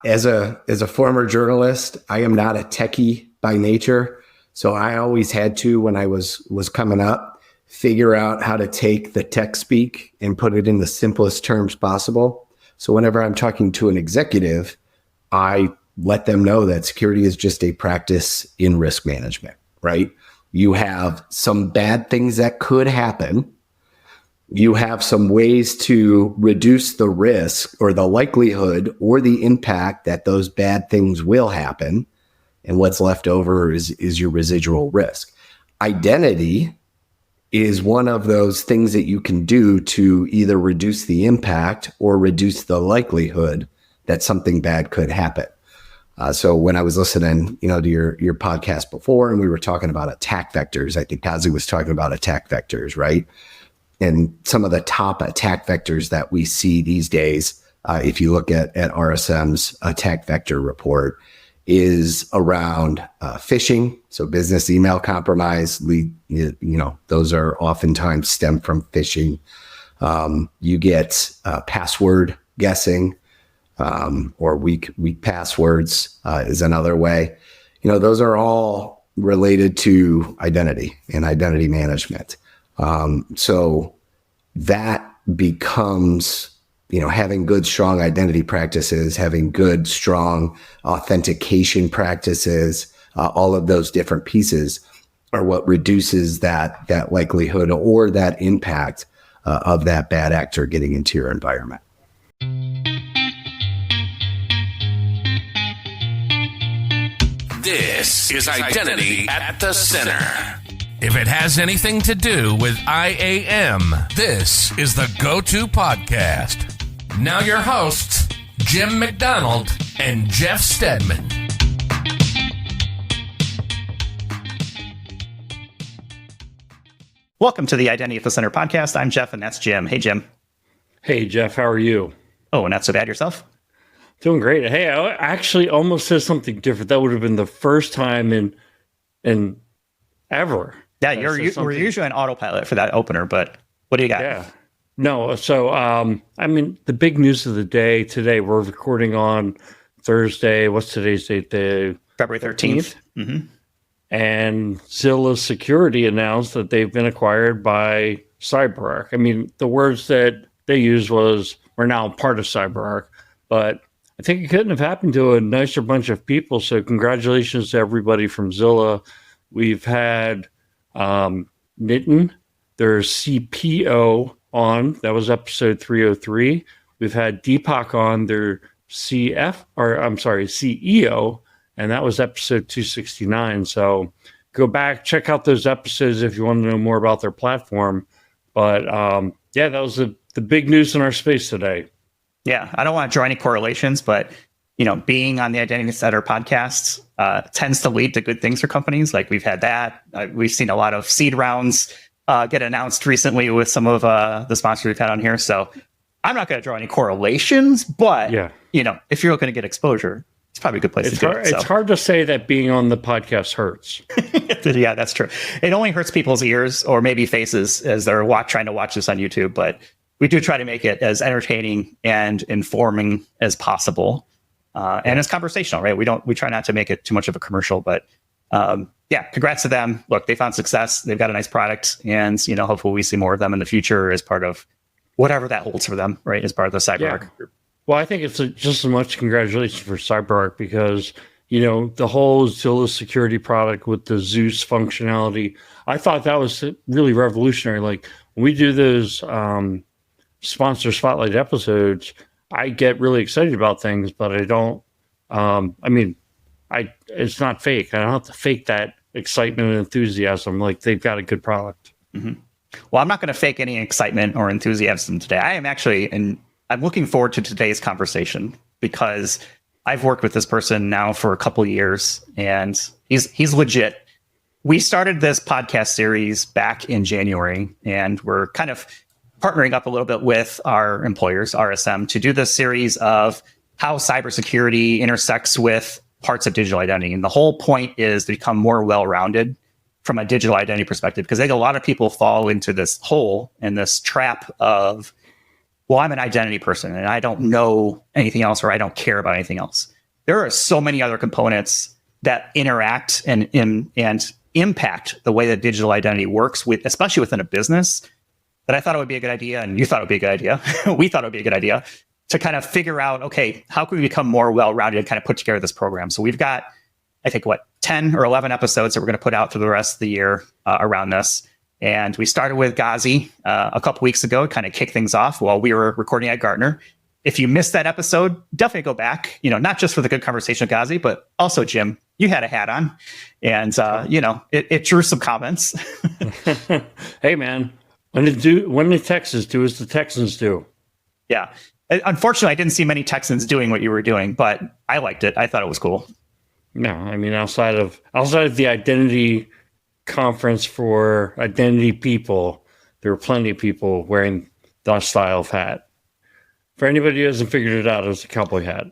As a former journalist, I am not a techie by nature. So I always had to, when I was coming up, figure out how to take the tech speak and put it in the simplest terms possible. So whenever I'm talking to an executive, I let them know that security is just a practice in risk management, right? You have some bad things that could happen. You have some ways to reduce the risk or the likelihood or the impact that those bad things will happen. And what's left over is your residual risk. Identity is one of those things that you can do to either reduce the impact or reduce the likelihood that something bad could happen. So when I was listening, to your podcast before, and we were talking about attack vectors, I think Kazi was talking about attack vectors, right? And some of the top attack vectors that we see these days, if you look at RSM's attack vector report, is around phishing. So business email compromise, those are oftentimes stem from phishing. You get password guessing, or weak passwords is another way. Those are all related to identity and identity management. So that becomes, having good, strong identity practices, having good, strong authentication practices, all of those different pieces are what reduces that likelihood or that impact of that bad actor getting into your environment. This is Identity at the Center. If it has anything to do with IAM, this is the go-to podcast. Now your hosts, Jim McDonald and Jeff Stedman. Welcome to the Identity at the Center podcast. I'm Jeff, and that's Jim. Hey, Jim. Hey, Jeff. How are you? Oh, not so bad. Yourself? Doing great. Hey, I actually almost said something different. That would have been the first time in ever. Yeah, we're usually on autopilot for that opener, but what do you got? Yeah. No, so, the big news of the day today, we're recording on Thursday. What's today's date? February 13th. Mm-hmm. And Zilla Security announced that they've been acquired by CyberArk. The words that they used was, we're now part of CyberArk, but I think it couldn't have happened to a nicer bunch of people. So congratulations to everybody from Zilla. We've had Nitin, their CPO, on. That was episode 303. We've had Deepak on, their CEO, and that was episode 269. So go back, check out those episodes if you want to know more about their platform. But that was the big news in our space today. Yeah, I don't want to draw any correlations, but being on the Identity Center podcast tends to lead to good things for companies. Like we've had that. We've seen a lot of seed rounds get announced recently with some of the sponsors we've had on here. So I'm not going to draw any correlations, but if you're looking to get exposure, it's probably a good place to do it. It's hard to say that being on the podcast hurts. Yeah, that's true. It only hurts people's ears or maybe faces as they're trying to watch this on YouTube, but we do try to make it as entertaining and informing as possible. And it's conversational, right? We try not to make it too much of a commercial, but congrats to them. Look, they found success. They've got a nice product, and hopefully we see more of them in the future as part of whatever that holds for them, right? As part of the CyberArk group. Well, I think it's just as much congratulations for CyberArk because the whole Zilla security product with the Zeus functionality, I thought that was really revolutionary. Like when we do those sponsor spotlight episodes, I get really excited about things, but I don't, it's not fake. I don't have to fake that excitement and enthusiasm. Like they've got a good product. Mm-hmm. Well, I'm not going to fake any excitement or enthusiasm today. I am actually, and I'm looking forward to today's conversation because I've worked with this person now for a couple of years and he's legit. We started this podcast series back in January and we're kind of partnering up a little bit with our employers, RSM, to do this series of how cybersecurity intersects with parts of digital identity. And the whole point is to become more well-rounded from a digital identity perspective, because I think a lot of people fall into this hole and this trap of well, I'm an identity person and I don't know anything else or I don't care about anything else. There are so many other components that interact and impact the way that digital identity works with, especially within a business, that I thought it would be a good idea, and you thought it would be a good idea. We thought it would be a good idea to kind of figure out, okay, how can we become more well-rounded and kind of put together this program? So we've got, I think, 10 or 11 episodes that we're going to put out through the rest of the year around this. And we started with Ghazi a couple weeks ago, kind of kick things off while we were recording at Gartner. If you missed that episode, definitely go back, not just for the good conversation with Ghazi, but also, Jim, you had a hat on and, it drew some comments. Hey, man, when the Texans do as the Texans do. Yeah. Unfortunately, I didn't see many Texans doing what you were doing, but I liked it. I thought it was cool. No, I mean, outside of the identity conference for identity people, there were plenty of people wearing that style of hat. For anybody who hasn't figured it out, it was a cowboy hat.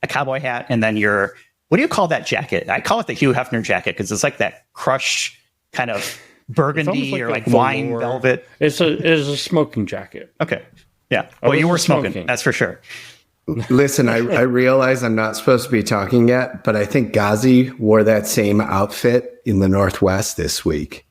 A cowboy hat, and then what do you call that jacket? I call it the Hugh Hefner jacket because it's like that crushed kind of burgundy or like wine velvet. It is a smoking jacket. Okay. Yeah. Well, you were smoking. That's for sure. Listen, I realize I'm not supposed to be talking yet, but I think Ghazi wore that same outfit in the Northwest this week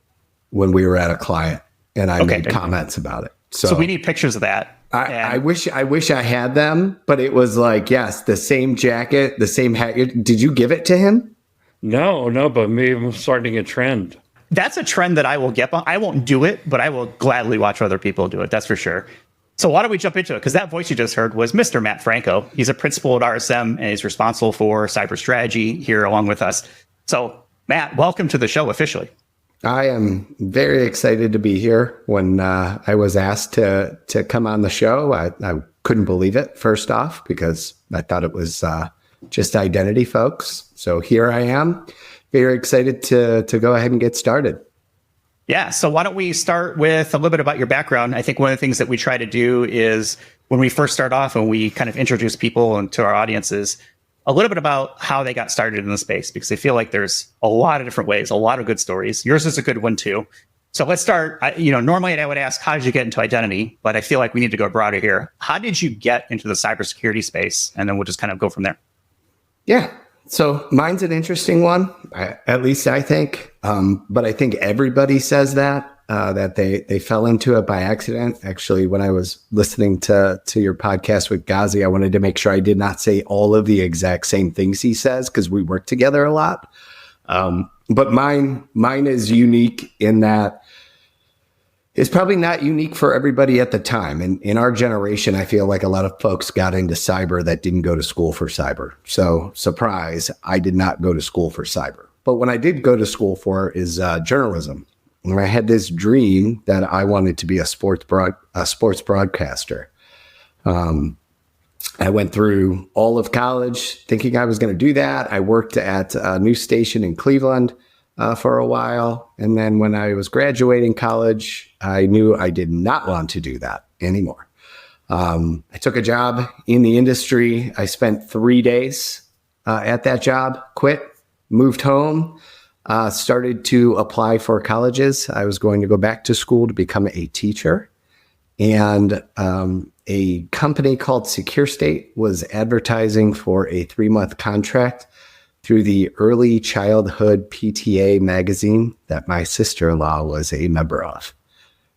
when we were at a client, and I made comments about it. So we need pictures of that. I wish I had them, but it was like, yes, the same jacket, the same hat. Did you give it to him? No, but maybe I'm starting a trend. That's a trend that I will get on. I won't do it, but I will gladly watch other people do it. That's for sure. So why don't we jump into it? Because that voice you just heard was Mr. Matt Franko. He's a principal at RSM and he's responsible for cyber strategy here along with us. So Matt, welcome to the show officially. I am very excited to be here. When I was asked to come on the show, I couldn't believe it, first off, because I thought it was just identity folks. So here I am, very excited to go ahead and get started. Yeah, so why don't we start with a little bit about your background? I think one of the things that we try to do is when we first start off and we kind of introduce people and to our audiences, a little bit about how they got started in the space, because I feel like there's a lot of different ways, a lot of good stories. Yours is a good one too. So let's start. Normally I would ask, how did you get into identity? But I feel like we need to go broader here. How did you get into the cybersecurity space? And then we'll just kind of go from there. Yeah. So mine's an interesting one, at least I think. But I think everybody says that they fell into it by accident. Actually, when I was listening to your podcast with Ghazi, I wanted to make sure I did not say all of the exact same things he says because we work together a lot. But mine is unique in that it's probably not unique for everybody at the time. And in our generation, I feel like a lot of folks got into cyber that didn't go to school for cyber. So surprise, I did not go to school for cyber. But what I did go to school for is journalism. And I had this dream that I wanted to be a sports broadcaster. I went through all of college thinking I was going to do that. I worked at a news station in Cleveland for a while. And then when I was graduating college, I knew I did not want to do that anymore. I took a job in the industry. I spent 3 days at that job, quit, moved home, started to apply for colleges. I was going to go back to school to become a teacher. And a company called Secure State was advertising for a 3-month contract through the Early Childhood PTA magazine that my sister-in-law was a member of.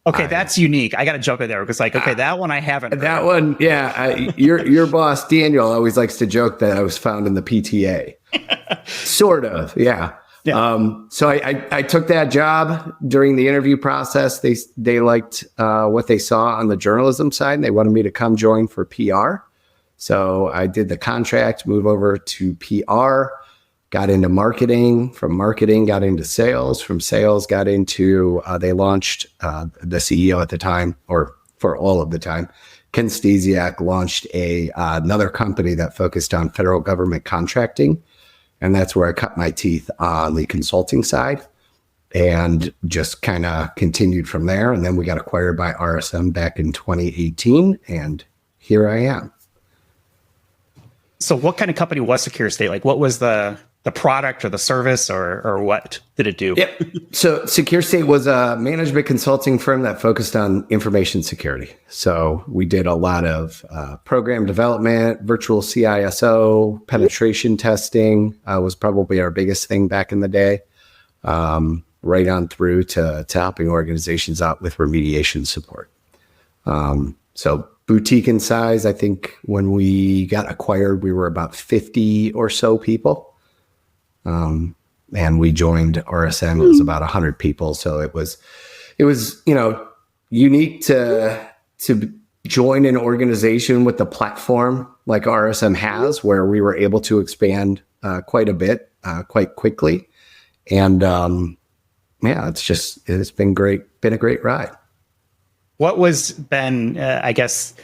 Okay, that's unique. I got to jump in there because, that one I haven't heard. That one, yeah. Your boss, Daniel, always likes to joke that I was found in the PTA. Sort of, yeah. So I took that job during the interview process. They liked what they saw on the journalism side, and they wanted me to come join for PR. So I did the contract, move over to PR, got into marketing. From marketing, got into sales. From sales, got into, they launched, the CEO at the time, or for all of the time, Ken Stasiak launched another company that focused on federal government contracting. And that's where I cut my teeth on the consulting side and just kind of continued from there. And then we got acquired by RSM back in 2018. And here I am. So what kind of company was Secure State? Like, what was the the product or the service, or what did it do? Yep. So Secure State was a management consulting firm that focused on information security. So we did a lot of program development, virtual CISO, penetration testing was probably our biggest thing back in the day, right on through to helping organizations out with remediation support. So boutique in size, I think when we got acquired, we were about 50 or so people. And we joined RSM, it was about 100 people. So it was, unique to join an organization with the platform like RSM has, where we were able to expand quite a bit, quite quickly. And it's been a great ride. What was I guess,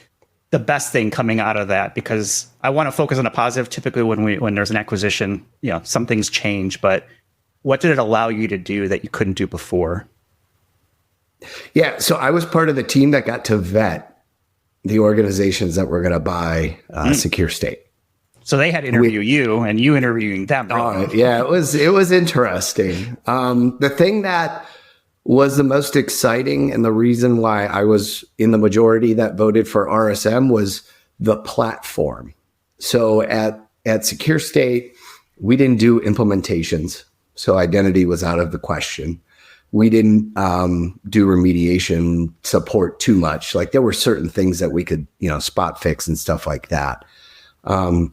the best thing coming out of that? Because I want to focus on a positive. Typically when there's an acquisition, some things change, but what did it allow you to do that you couldn't do before? Yeah. So I was part of the team that got to vet the organizations that were going to buy Secure State. So they had to interview you and you interviewing them. Right? Yeah, it was interesting. The thing that was the most exciting and the reason why I was in the majority that voted for RSM was the platform. So at Secure State, we didn't do implementations. So identity was out of the question. We didn't do remediation support too much. Like there were certain things that we could, spot fix and stuff like that. And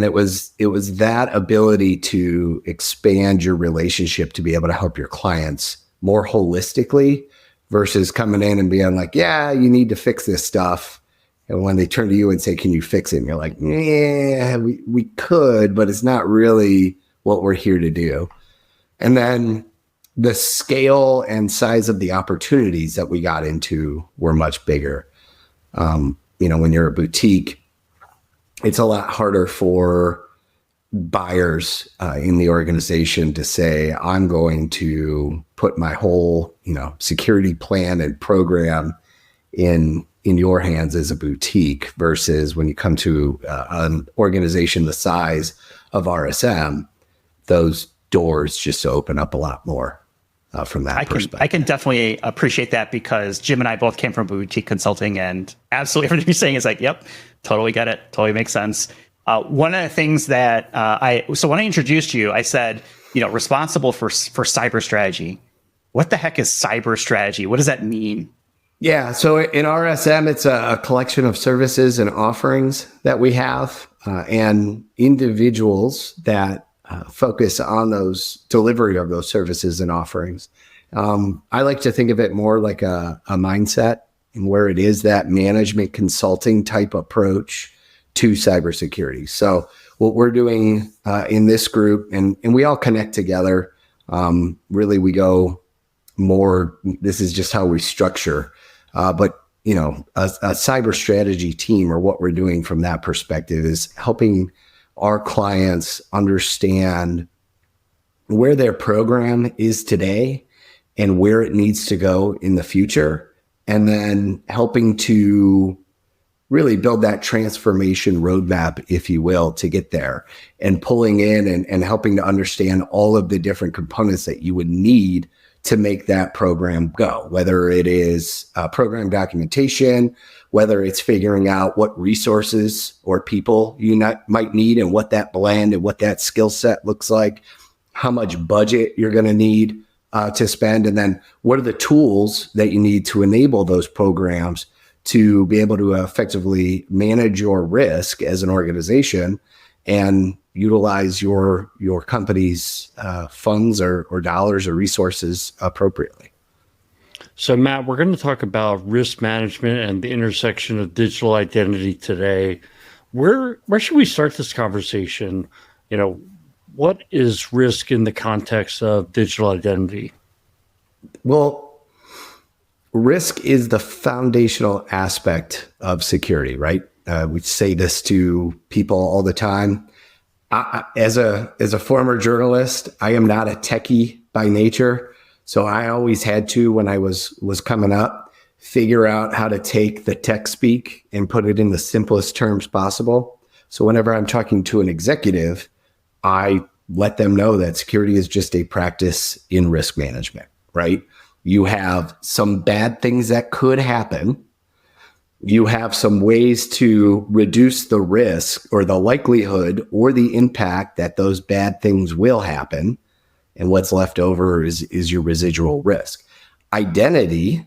it was that ability to expand your relationship to be able to help your clients more holistically versus coming in and being like, yeah, you need to fix this stuff. And when they turn to you and say, can you fix it? And you're like, yeah, we could, but it's not really what we're here to do. And then the scale and size of the opportunities that we got into were much bigger. When you're a boutique, it's a lot harder for buyers in the organization to say, I'm going to put my whole, security plan and program in your hands as a boutique versus when you come to an organization the size of RSM, those doors just open up a lot more from that perspective. I can definitely appreciate that because Jim and I both came from boutique consulting and absolutely everything you're saying is like, yep, totally get it. Totally makes sense. One of the things that so when I introduced you, I said, responsible for cyber strategy. What the heck is cyber strategy? What does that mean? Yeah. So in RSM, it's a collection of services and offerings that we have and individuals that focus on those delivery of those services and offerings. I like to think of it more like a mindset and where it is that management consulting type approach to cybersecurity. So what we're doing in this group, and we all connect together, really we go more, this is just how we structure, but a cyber strategy team or what we're doing from that perspective is helping our clients understand where their program is today and where it needs to go in the future, and then helping to really build that transformation roadmap, if you will, to get there and pulling in and helping to understand all of the different components that you would need to make that program go, whether it is program documentation, whether it's figuring out what resources or people you might need and what that blend and what that skill set looks like, how much budget you're going to need to spend, and then what are the tools that you need to enable those programs to be able to effectively manage your risk as an organization and utilize your company's funds or dollars or resources appropriately. So, Matt, we're going to talk about risk management and the intersection of digital identity today. Where should we start this conversation? What is risk in the context of digital identity? Well, risk is the foundational aspect of security, right? We say this to people all the time. As a former journalist, I am not a techie by nature. So I always had to, when I was coming up, figure out how to take the tech speak and put it in the simplest terms possible. So whenever I'm talking to an executive, I let them know that security is just a practice in risk management, right? You have some bad things that could happen. You have some ways to reduce the risk or the likelihood or the impact that those bad things will happen. And what's left over is your residual risk. Identity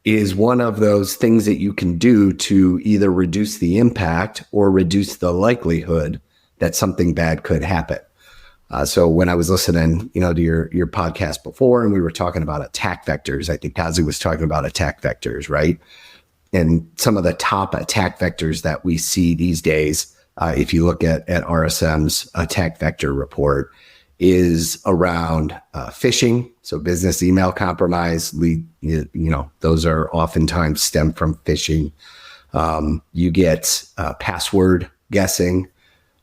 is one of those things that you can do to either reduce the impact or reduce the likelihood that something bad could happen. So when I was listening, to your podcast before, and we were talking about attack vectors, I think Kazi was talking about attack vectors, right? And some of the top attack vectors that we see these days, if you look at RSM's attack vector report, is around phishing. So business email compromise, those are oftentimes stem from phishing. You get password guessing,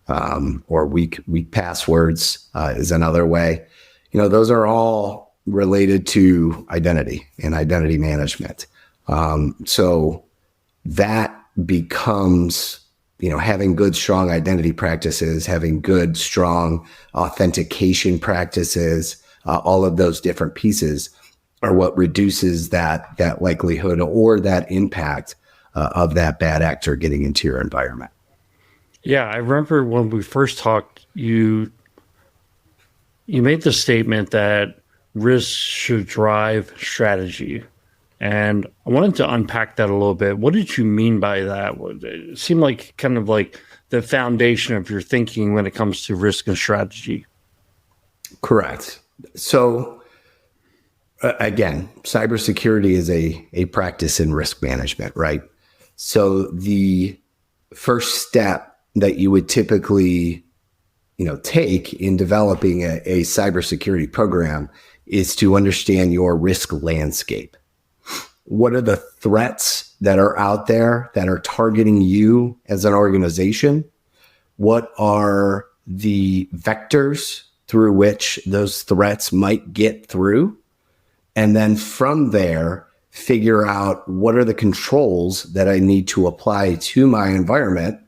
or weak passwords is another way. Those are all related to identity and identity management. So that becomes, having good, strong identity practices, having good, strong authentication practices, all of those different pieces are what reduces that likelihood or that impact of that bad actor getting into your environment. Yeah, I remember when we first talked, you made the statement that risk should drive strategy. And I wanted to unpack that a little bit. What did you mean by that? It seemed like kind of like the foundation of your thinking when it comes to risk and strategy. Correct. So again, cybersecurity is a practice in risk management, right? So the first step that you would typically, take in developing a cybersecurity program is to understand your risk landscape. What are the threats that are out there that are targeting you as an organization? What are the vectors through which those threats might get through? And then from there, figure out what are the controls that I need to apply to my environment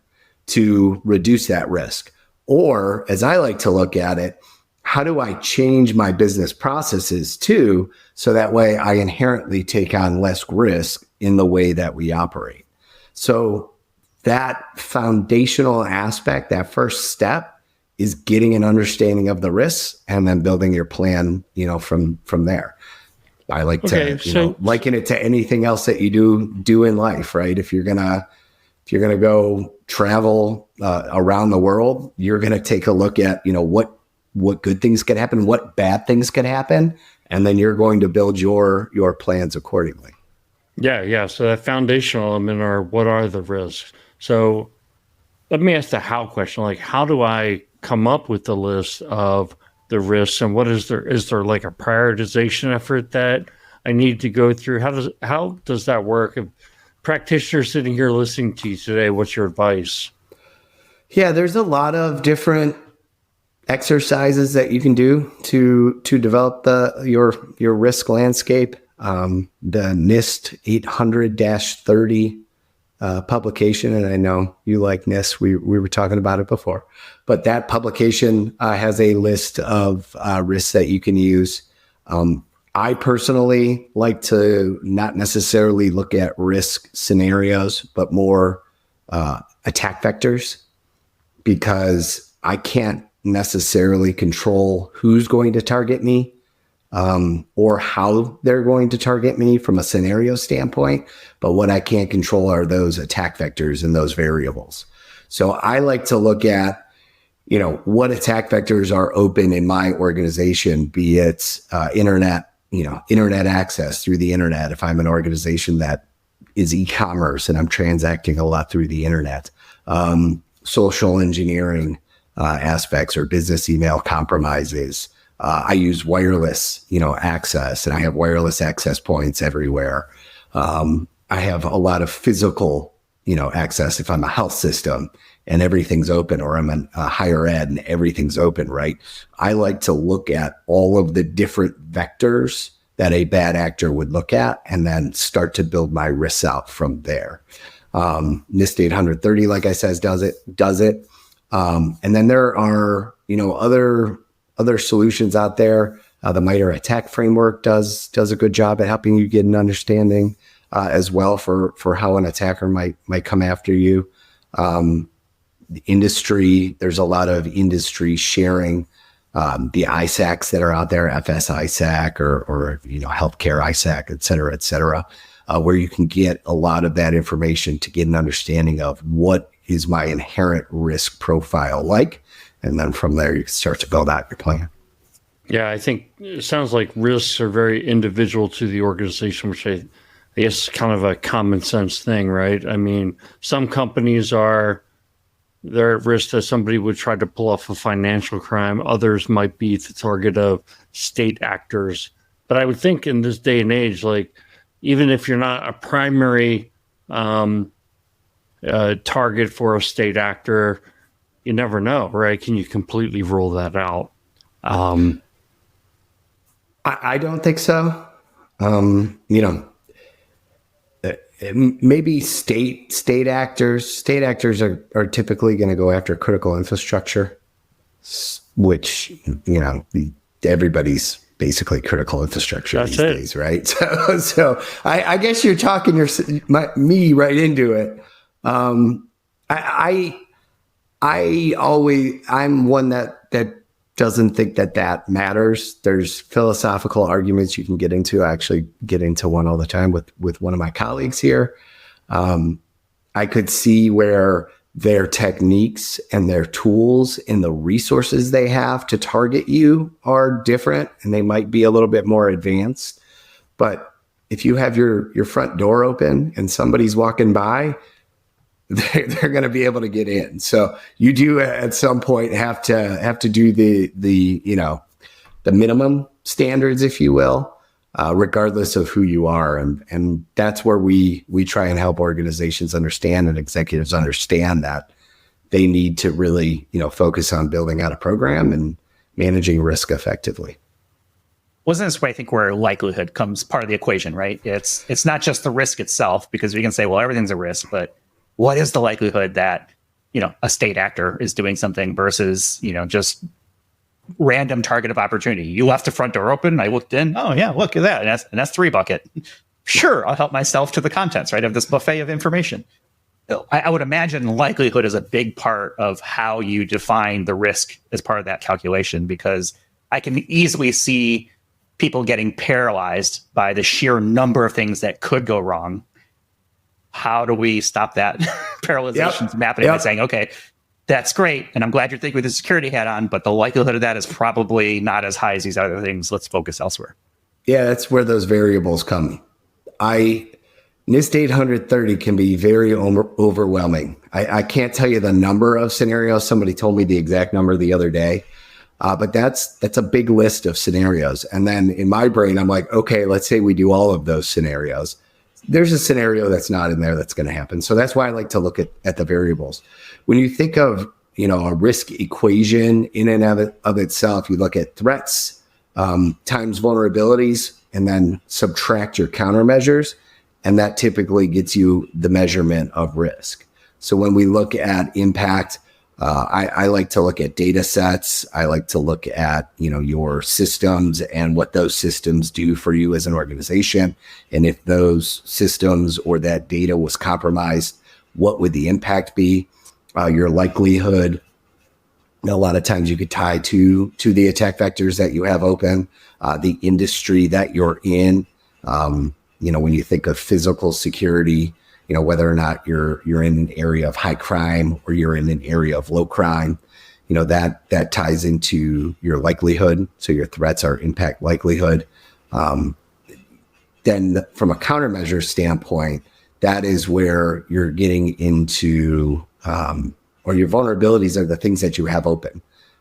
to reduce that risk. Or, as I like to look at it, how do I change my business processes too, so that way I inherently take on less risk in the way that we operate? So that foundational aspect, that first step, is getting an understanding of the risks and then building your plan, from there. I like to liken it to anything else that you do in life, right? If you're gonna go travel around the world, you're gonna take a look at what good things can happen, what bad things can happen, and then you're going to build your plans accordingly. Yeah. So that foundational element are what are the risks? So let me ask the how question. Like, how do I come up with the list of the risks, and what is there like a prioritization effort that I need to go through? How does that work? If practitioners sitting here listening to you today, what's your advice? Yeah, there's a lot of different exercises that you can do to develop your risk landscape. The NIST 800-30 publication, and I know you like NIST. We were talking about it before, but that publication has a list of risks that you can use. I personally like to not necessarily look at risk scenarios, but more attack vectors, because I can't necessarily control who's going to target me or how they're going to target me from a scenario standpoint. But what I can't control are those attack vectors and those variables. So I like to look at, what attack vectors are open in my organization, be it internet access through the internet. If I'm an organization that is e-commerce and I'm transacting a lot through the internet, social engineering aspects or business email compromises. I use wireless, access, and I have wireless access points everywhere. I have a lot of physical, access if I'm a health system and everything's open, or I'm in higher ed and everything's open, right? I like to look at all of the different vectors that a bad actor would look at and then start to build my risks out from there. NIST 830, like I said, does it. And then there are other solutions out there. The MITRE attack framework does a good job at helping you get an understanding as well for how an attacker might come after you. The industry, there's a lot of industry sharing. The ISACs that are out there, FS ISAC or healthcare ISAC, et cetera, where you can get a lot of that information to get an understanding of what is my inherent risk profile like. And then from there, you can start to build out your plan. Yeah, I think it sounds like risks are very individual to the organization, which I guess is kind of a common sense thing, right? I mean, some companies they're at risk that somebody would try to pull off a financial crime. Others might be the target of state actors. But I would think in this day and age, like, even if you're not a primary target for a state actor, you never know, right? Can you completely rule that out? I don't think so. Maybe state actors are typically going to go after critical infrastructure, which, everybody's basically critical infrastructure these days, right? So I guess you're talking me right into it. I'm one that doesn't think that matters. There's philosophical arguments you can get into. I actually get into one all the time with one of my colleagues here. I could see where their techniques and their tools and the resources they have to target you are different, and they might be a little bit more advanced. But if you have your front door open and somebody's walking by, they're going to be able to get in. So you do at some point have to do the minimum standards, if you will, regardless of who you are. And that's where we try and help organizations understand and executives understand that they need to really, focus on building out a program and managing risk effectively. Wasn't this way, I think, where likelihood comes part of the equation, right? It's not just the risk itself, because we can say, well, everything's a risk, but what is the likelihood that, a state actor is doing something versus, just random target of opportunity? You left the front door open. I looked in. Oh yeah, look at that. And that's 3 bucket. Sure, I'll help myself to the contents, right, of this buffet of information. I would imagine likelihood is a big part of how you define the risk as part of that calculation, because I can easily see people getting paralyzed by the sheer number of things that could go wrong. How do we stop that paralyzation from happening by saying, okay, that's great, and I'm glad you're thinking with the security hat on, but the likelihood of that is probably not as high as these other things. Let's focus elsewhere. Yeah, that's where those variables come. NIST 830 can be very overwhelming. I can't tell you the number of scenarios. Somebody told me the exact number the other day, but that's a big list of scenarios. And then in my brain, I'm like, okay, let's say we do all of those scenarios. There's a scenario that's not in there that's going to happen. So that's why I like to look at the variables. When you think of, a risk equation in and of itself, you look at threats times vulnerabilities and then subtract your countermeasures. And that typically gets you the measurement of risk. So when we look at impact, I like to look at data sets. I like to look at, your systems and what those systems do for you as an organization. And if those systems or that data was compromised, what would the impact be? Your likelihood. A lot of times you could tie to the attack vectors that you have open, the industry that you're in. When you think of physical security, whether or not you're in an area of high crime or you're in an area of low crime, that ties into your likelihood. So your threats are impact likelihood. Then from a countermeasure standpoint, that is where you're getting into, or your vulnerabilities are the things that you have open.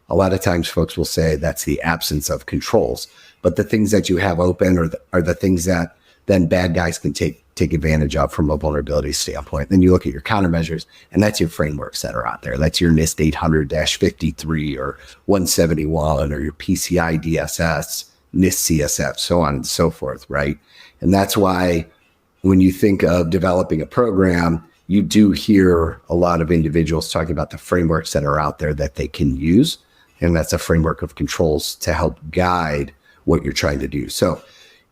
A lot of times folks will say that's the absence of controls, but the things that you have open are the things that then bad guys can take advantage of from a vulnerability standpoint. Then you look at your countermeasures, and that's your frameworks that are out there. That's your NIST 800-53 or 171 or your PCI DSS, NIST CSF, so on and so forth, right? And that's why when you think of developing a program, you do hear a lot of individuals talking about the frameworks that are out there that they can use. And that's a framework of controls to help guide what you're trying to do. So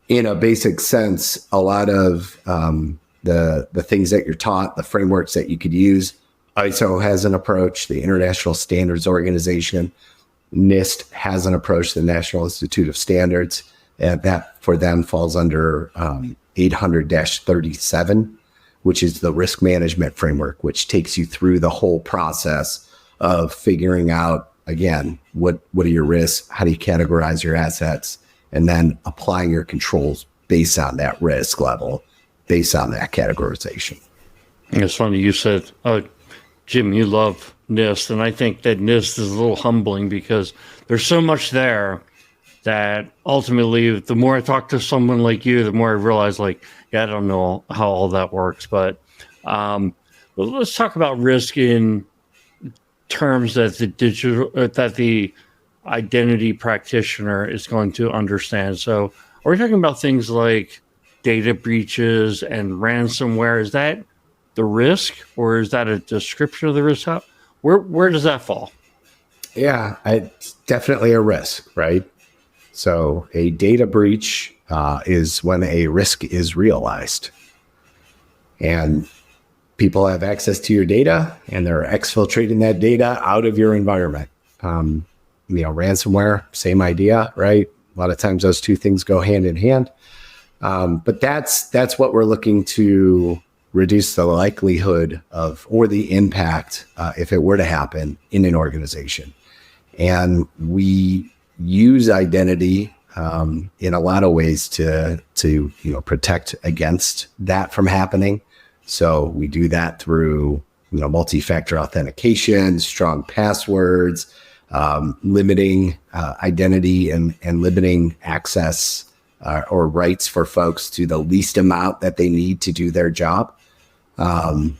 in a basic sense, a lot of the things that you're taught, the frameworks that you could use, ISO has an approach, the International Standards Organization, NIST has an approach, the National Institute of Standards, and that for them falls under 800-37, which is the risk management framework, which takes you through the whole process of figuring out, again, what are your risks, how do you categorize your assets, and then applying your controls based on that risk level, based on that categorization. It's funny you said, Jim, you love NIST, and I think that NIST is a little humbling because there's so much there that ultimately, the more I talk to someone like you, the more I realize, like, yeah, I don't know how all that works. But let's talk about risk in terms that the identity practitioner is going to understand. So, are we talking about things like data breaches and ransomware? Is that the risk, or is that a description of the risk? Where does that fall? Yeah, it's definitely a risk, right? So a data breach is when a risk is realized. And people have access to your data, and they're exfiltrating that data out of your environment. Ransomware, same idea, right? A lot of times those two things go hand in hand. But that's what we're looking to reduce the likelihood of, or the impact, if it were to happen in an organization. And we use identity in a lot of ways to protect against that from happening. So we do that through multi-factor authentication, strong passwords, limiting identity and limiting access or rights for folks to the least amount that they need to do their job. And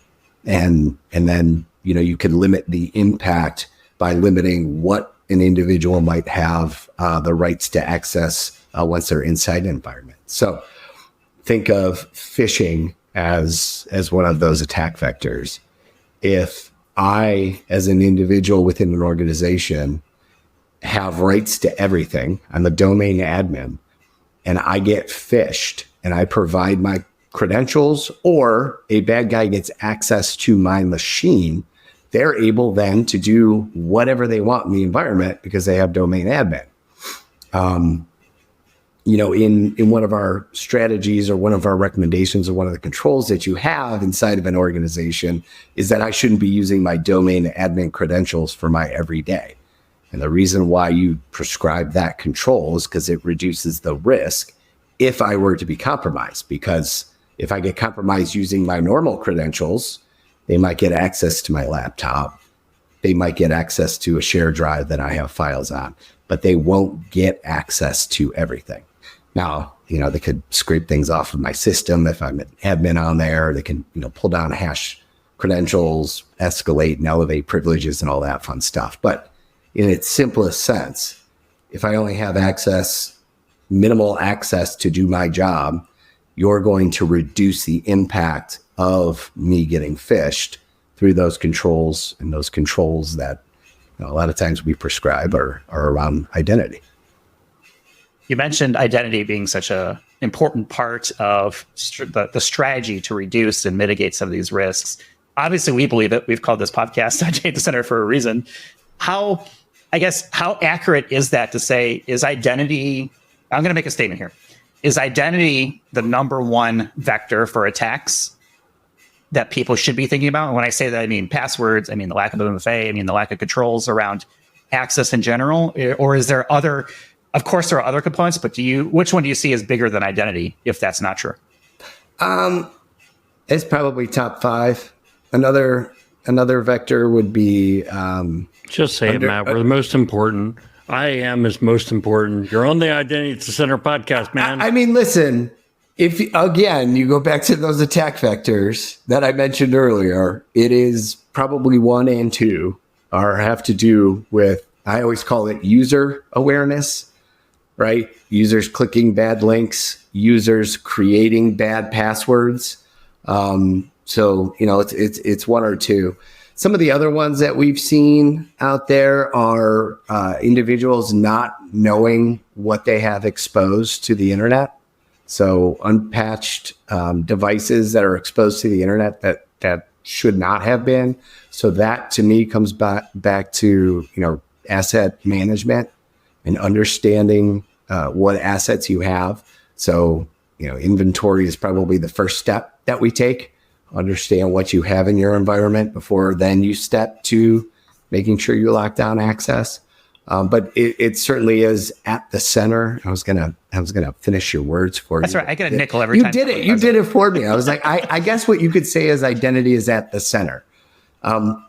then you can limit the impact by limiting what an individual might have the rights to access once they're inside an environment. So think of phishing as one of those attack vectors. If I, as an individual within an organization, have rights to everything, I'm the domain admin, and I get phished and I provide my credentials, or a bad guy gets access to my machine, they're able then to do whatever they want in the environment because they have domain admin. In one of our strategies or one of our recommendations or one of the controls that you have inside of an organization is that I shouldn't be using my domain admin credentials for my everyday. And the reason why you prescribe that control is because it reduces the risk if I were to be compromised. Because if I get compromised using my normal credentials, they might get access to my laptop. They might get access to a shared drive that I have files on, but they won't get access to everything. Now, they could scrape things off of my system if I'm an admin on there. They can, pull down hash credentials, escalate and elevate privileges and all that fun stuff. But in its simplest sense, if I only have minimal access to do my job, you're going to reduce the impact of me getting phished through those controls, and those controls that a lot of times we prescribe are around identity. You mentioned identity being such an important part of the strategy to reduce and mitigate some of these risks. Obviously, we believe it. We've called this podcast Identity at the Center for a reason. How accurate is that to say, is identity, I'm going to make a statement here. Is identity the number one vector for attacks that people should be thinking about? And when I say that, I mean passwords, I mean the lack of MFA, I mean the lack of controls around access in general, or is there other, of course there are other components, but which one do you see as bigger than identity, if that's not true? It's probably top 5. Another vector would be... Just say it, Matt. We're the most important. IAM is most important. You're on the Identity at the Center podcast, man. I mean, listen, if, again, you go back to those attack vectors that I mentioned earlier, it is probably 1 and 2 have to do with, I always call it user awareness, right? Users clicking bad links, users creating bad passwords. So, it's 1 or 2. Some of the other ones that we've seen out there are individuals not knowing what they have exposed to the internet. So unpatched devices that are exposed to the internet that should not have been. So that to me comes back to, asset management and understanding what assets you have. So, inventory is probably the first step that we take. Understand what you have in your environment before then you step to making sure you lock down access. But it certainly is at the center. I was gonna finish your words for you. That's right. I get a nickel every time. You did it. You did it for me. I was like, I guess what you could say is identity is at the center.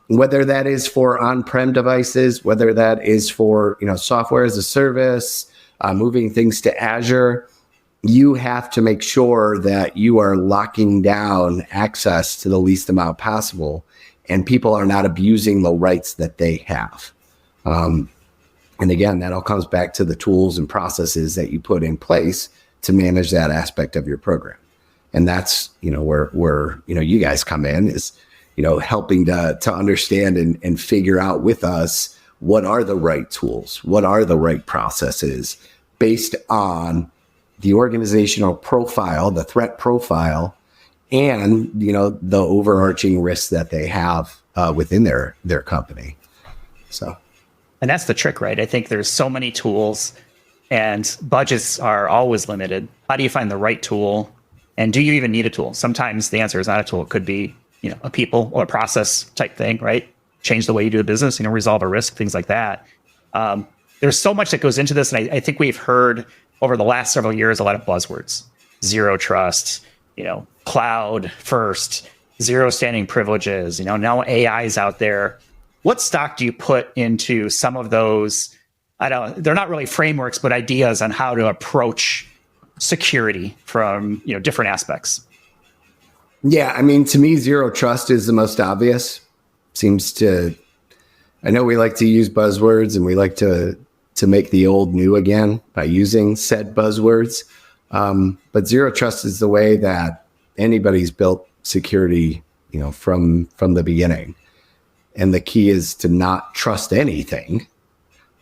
Whether that is for on-prem devices, whether that is for software as a service, moving things to Azure, you have to make sure that you are locking down access to the least amount possible, and people are not abusing the rights that they have. And again, that all comes back to the tools and processes that you put in place to manage that aspect of your program. And that's, where you guys come in is, helping to understand and figure out with us, what are the right tools? What are the right processes based on the organizational profile, the threat profile, and, the overarching risks that they have within their company. So. And that's the trick, right? I think there's so many tools and budgets are always limited. How do you find the right tool? And do you even need a tool? Sometimes the answer is not a tool. It could be, a people or a process type thing, right? Change the way you do business, resolve a risk, things like that. There's so much that goes into this. And I think we've heard over the last several years a lot of buzzwords: zero trust, cloud first, zero standing privileges, now AI is out there. What stock do you put into some of those? They're not really frameworks, but ideas on how to approach security from, different aspects. Yeah. To me, zero trust is the most obvious. I know we like to use buzzwords and we like to make the old new again by using said buzzwords. But zero trust is the way that anybody's built security, from the beginning. And the key is to not trust anything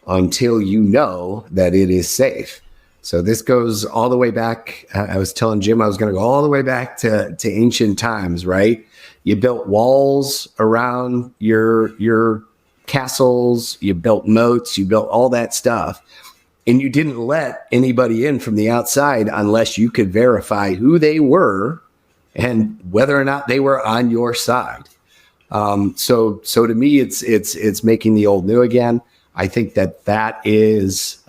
until you know that it is safe. So this goes all the way back. I was telling Jim I was going to go all the way back to ancient times, right? You built walls around your castles, you built moats, you built all that stuff. And you didn't let anybody in from the outside unless you could verify who they were and whether or not they were on your side. So to me, it's making the old new again. I think that is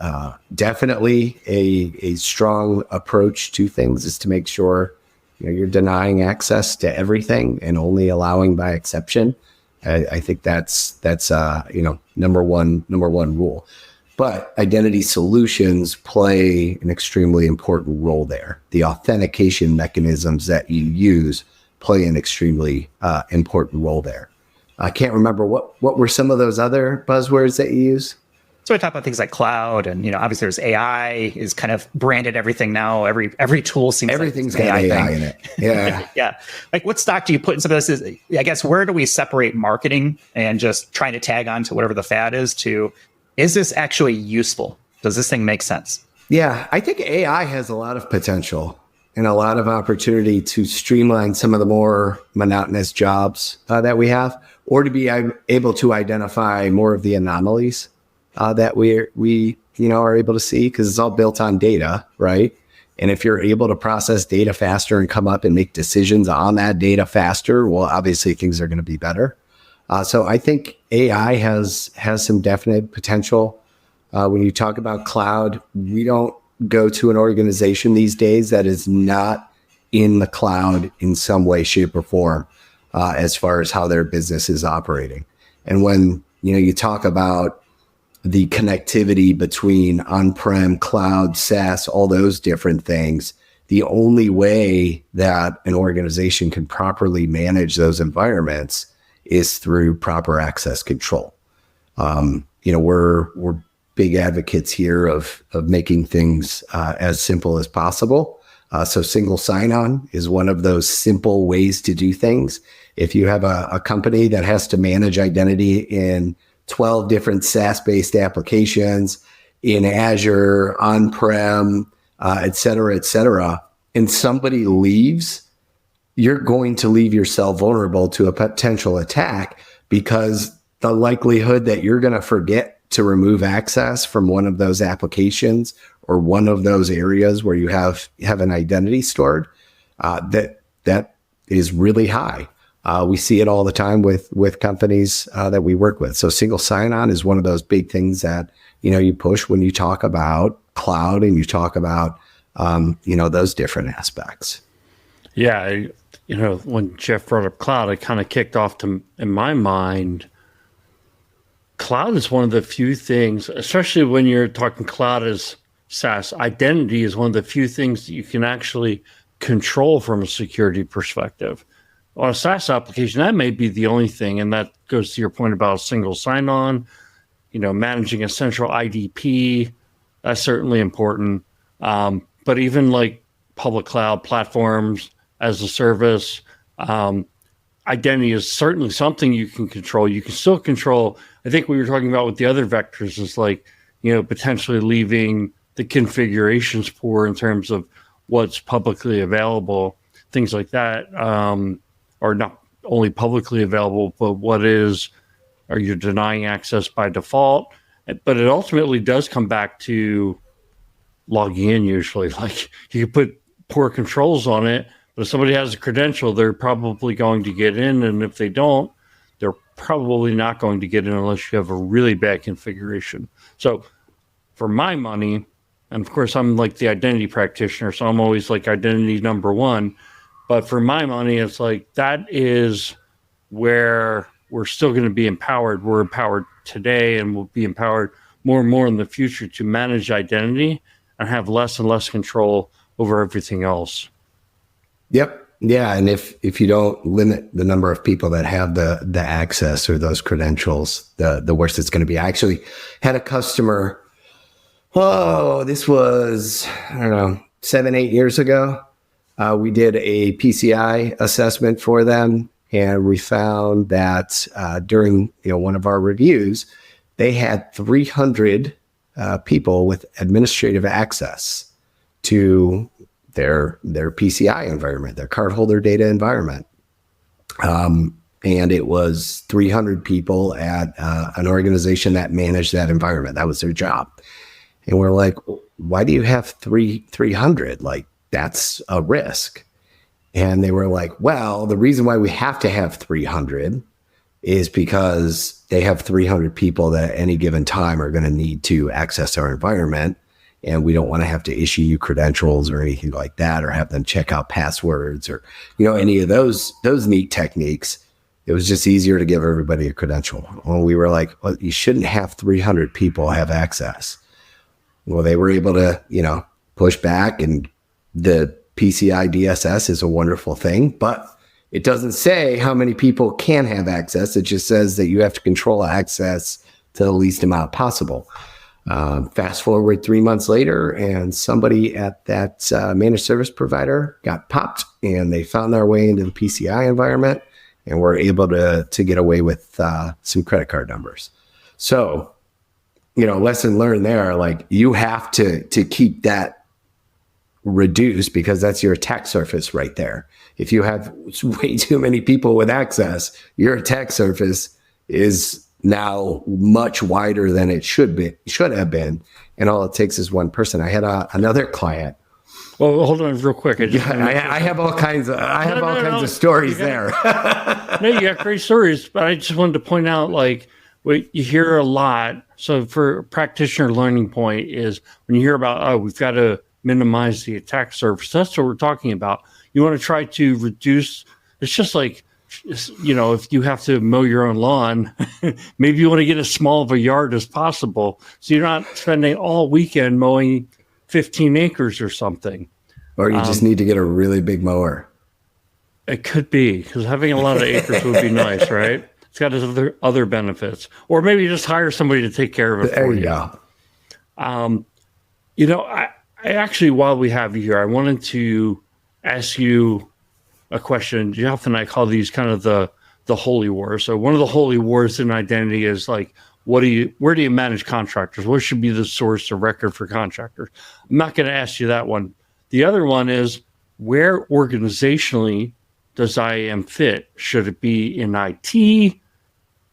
definitely a strong approach to things, is to make sure you're denying access to everything and only allowing by exception. I think that's number one rule. But identity solutions play an extremely important role there. The authentication mechanisms that you use play an extremely important role there. I can't remember what were some of those other buzzwords that you use. So we talk about things like cloud, and obviously there's AI is kind of branded everything now. Every tool seems everything's like got AI in it. Yeah, yeah. Like, what stock do you put in some of this? I guess, where do we separate marketing and just trying to tag on to whatever the fad is to, is this actually useful? Does this thing make sense? Yeah, I think AI has a lot of potential and a lot of opportunity to streamline some of the more monotonous jobs that we have, or to be able to identify more of the anomalies that we are able to see, because it's all built on data, right? And if you're able to process data faster and come up and make decisions on that data faster, well, obviously things are going to be better. So I think AI has some definite potential. When you talk about cloud, we don't go to an organization these days that is not in the cloud in some way, shape, or form, as far as how their business is operating. And when you talk about the connectivity between on-prem, cloud, SaaS, all those different things, the only way that an organization can properly manage those environments is through proper access control. We're big advocates here of making things as simple as possible. So single sign-on is one of those simple ways to do things. If you have a company that has to manage identity in 12 different SaaS-based applications in Azure, on-prem, et cetera, and somebody leaves, you're going to leave yourself vulnerable to a potential attack, because the likelihood that you're going to forget to remove access from one of those applications or one of those areas where you have an identity stored, that is really high. We see it all the time with companies that we work with. So single sign-on is one of those big things that, you push when you talk about cloud and you talk about, those different aspects. Yeah. When Jeff brought up cloud, it kind of kicked off in my mind, cloud is one of the few things, especially when you're talking cloud as SaaS, identity is one of the few things that you can actually control from a security perspective. On a SaaS application, that may be the only thing, and that goes to your point about single sign-on, managing a central IDP, that's certainly important. But even like public cloud platforms as a service, identity is certainly something you can control. You can still control, I think what you're talking about with the other vectors is like, potentially leaving the configurations poor in terms of what's publicly available, things like that, are not only publicly available, but are you denying access by default? But it ultimately does come back to logging in usually. Like you can put poor controls on it, but if somebody has a credential, they're probably going to get in. And if they don't, they're probably not going to get in unless you have a really bad configuration. So for my money, and of course I'm like the identity practitioner, so I'm always like identity number one. But for my money, it's like that is where we're still going to be empowered. We're empowered today and we'll be empowered more and more in the future to manage identity and have less and less control over everything else. Yep. Yeah. And if you don't limit the number of people that have the access or those credentials, the worse it's going to be. I actually had a customer, this was, 7-8 years ago. We did a PCI assessment for them, and we found that during one of our reviews, they had 300 people with administrative access to their PCI environment, their cardholder data environment. And it was 300 people at an organization that managed that environment. That was their job. And we're like, why do you have 300? Like, that's a risk. And they were like, well, the reason why we have to have 300 is because they have 300 people that at any given time are going to need to access our environment. And we don't want to have to issue you credentials or anything like that, or have them check out passwords or, any of those neat techniques. It was just easier to give everybody a credential. Well, we were like, well, you shouldn't have 300 people have access. Well, they were able to, push back, and the PCI DSS is a wonderful thing, but it doesn't say how many people can have access. It just says that you have to control access to the least amount possible. Fast forward 3 months later, and somebody at that managed service provider got popped, and they found their way into the PCI environment and were able to get away with some credit card numbers. So, lesson learned there, like you have to keep that reduced, because that's your attack surface right there. If you have way too many people with access, your attack surface is now much wider than it should have been. And all it takes is one person. I had another client. Well, hold on real quick. I have all kinds of stories there. No, you got great stories, but I just wanted to point out, like, what you hear a lot. So for a practitioner learning point is when you hear about, we've got to minimize the attack surface. That's what we're talking about. You want to try to reduce. It's just like, if you have to mow your own lawn, maybe you want to get as small of a yard as possible, so you're not spending all weekend mowing 15 acres or something. Or you just need to get a really big mower. It could be, because having a lot of acres would be nice, right? It's got other benefits. Or maybe just hire somebody to take care of it for you. There you go. I actually, while we have you here, I wanted to ask you a question. Jeff and I call these kind of the holy wars. So one of the holy wars in identity is like, where do you manage contractors? What should be the source of record for contractors? I'm not going to ask you that one. The other one is, where organizationally does IAM fit? Should it be in IT?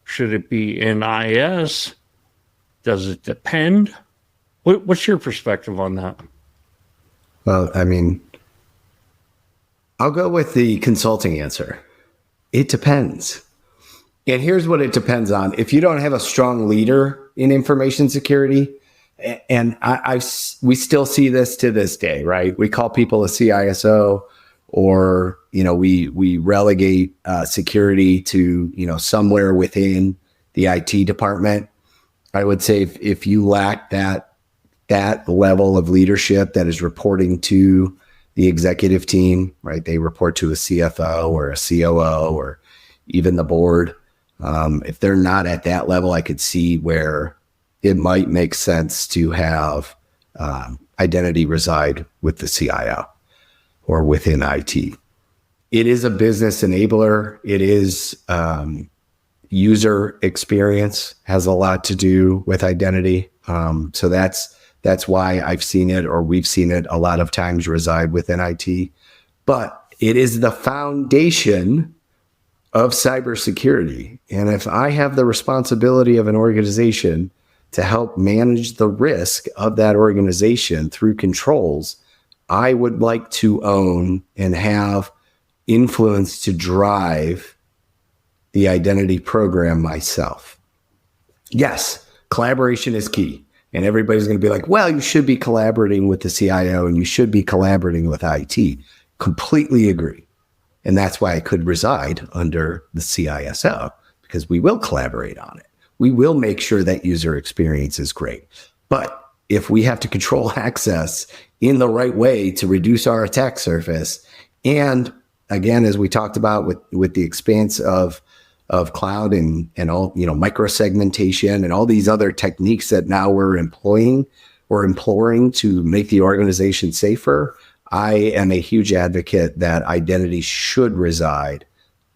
Should it be in IS? Does it depend? What's your perspective on that? Well, I mean, I'll go with the consulting answer. It depends. And here's what it depends on. If you don't have a strong leader in information security, and we still see this to this day, right? We call people a CISO, or, we relegate security to, somewhere within the IT department. I would say if you lack that level of leadership that is reporting to the executive team, right? They report to a CFO or a COO or even the board. If they're not at that level, I could see where it might make sense to have identity reside with the CIO or within IT. It is a business enabler. It is user experience has a lot to do with identity. So that's why I've seen it, or we've seen it a lot of times reside within IT. But it is the foundation of cybersecurity. And if I have the responsibility of an organization to help manage the risk of that organization through controls, I would like to own and have influence to drive the identity program myself. Yes, collaboration is key. And everybody's going to be like, well, you should be collaborating with the CIO and you should be collaborating with IT. Completely agree. And that's why I could reside under the CISO, because we will collaborate on it. We will make sure that user experience is great. But if we have to control access in the right way to reduce our attack surface, and again, as we talked about with the expanse of cloud and all, microsegmentation and all these other techniques that now we're employing or imploring to make the organization safer, I am a huge advocate that identity should reside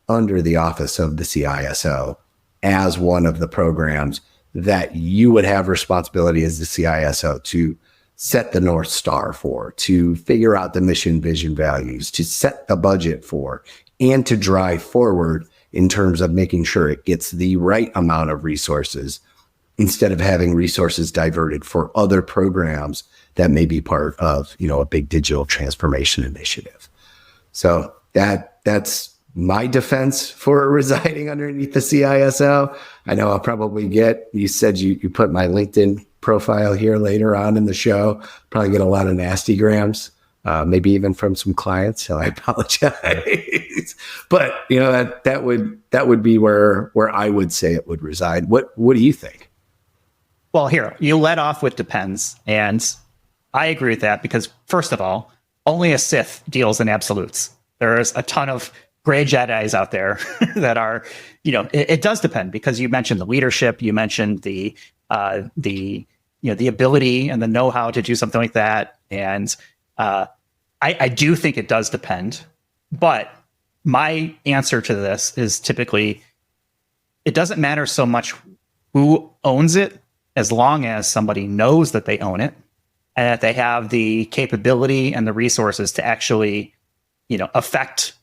under the office of the CISO as one of the programs that you would have responsibility as the CISO to set the North Star for, to figure out the mission, vision, values, to set the budget for, and to drive forward in terms of making sure it gets the right amount of resources instead of having resources diverted for other programs that may be part of, a big digital transformation initiative. So that's my defense for residing underneath the CISO. I know I'll probably you said you put my LinkedIn profile here later on in the show, probably get a lot of nasty grams, maybe even from some clients. So I apologize. But that would be where I would say it would reside. What do you think? Well, here, you led off with depends. And I agree with that because, first of all, only a Sith deals in absolutes. There's a ton of gray Jedis out there that are, it does depend, because you mentioned the leadership, you mentioned the ability and the know-how to do something like that. And I do think it does depend. But my answer to this is typically, it doesn't matter so much who owns it, as long as somebody knows that they own it and that they have the capability and the resources to actually, affect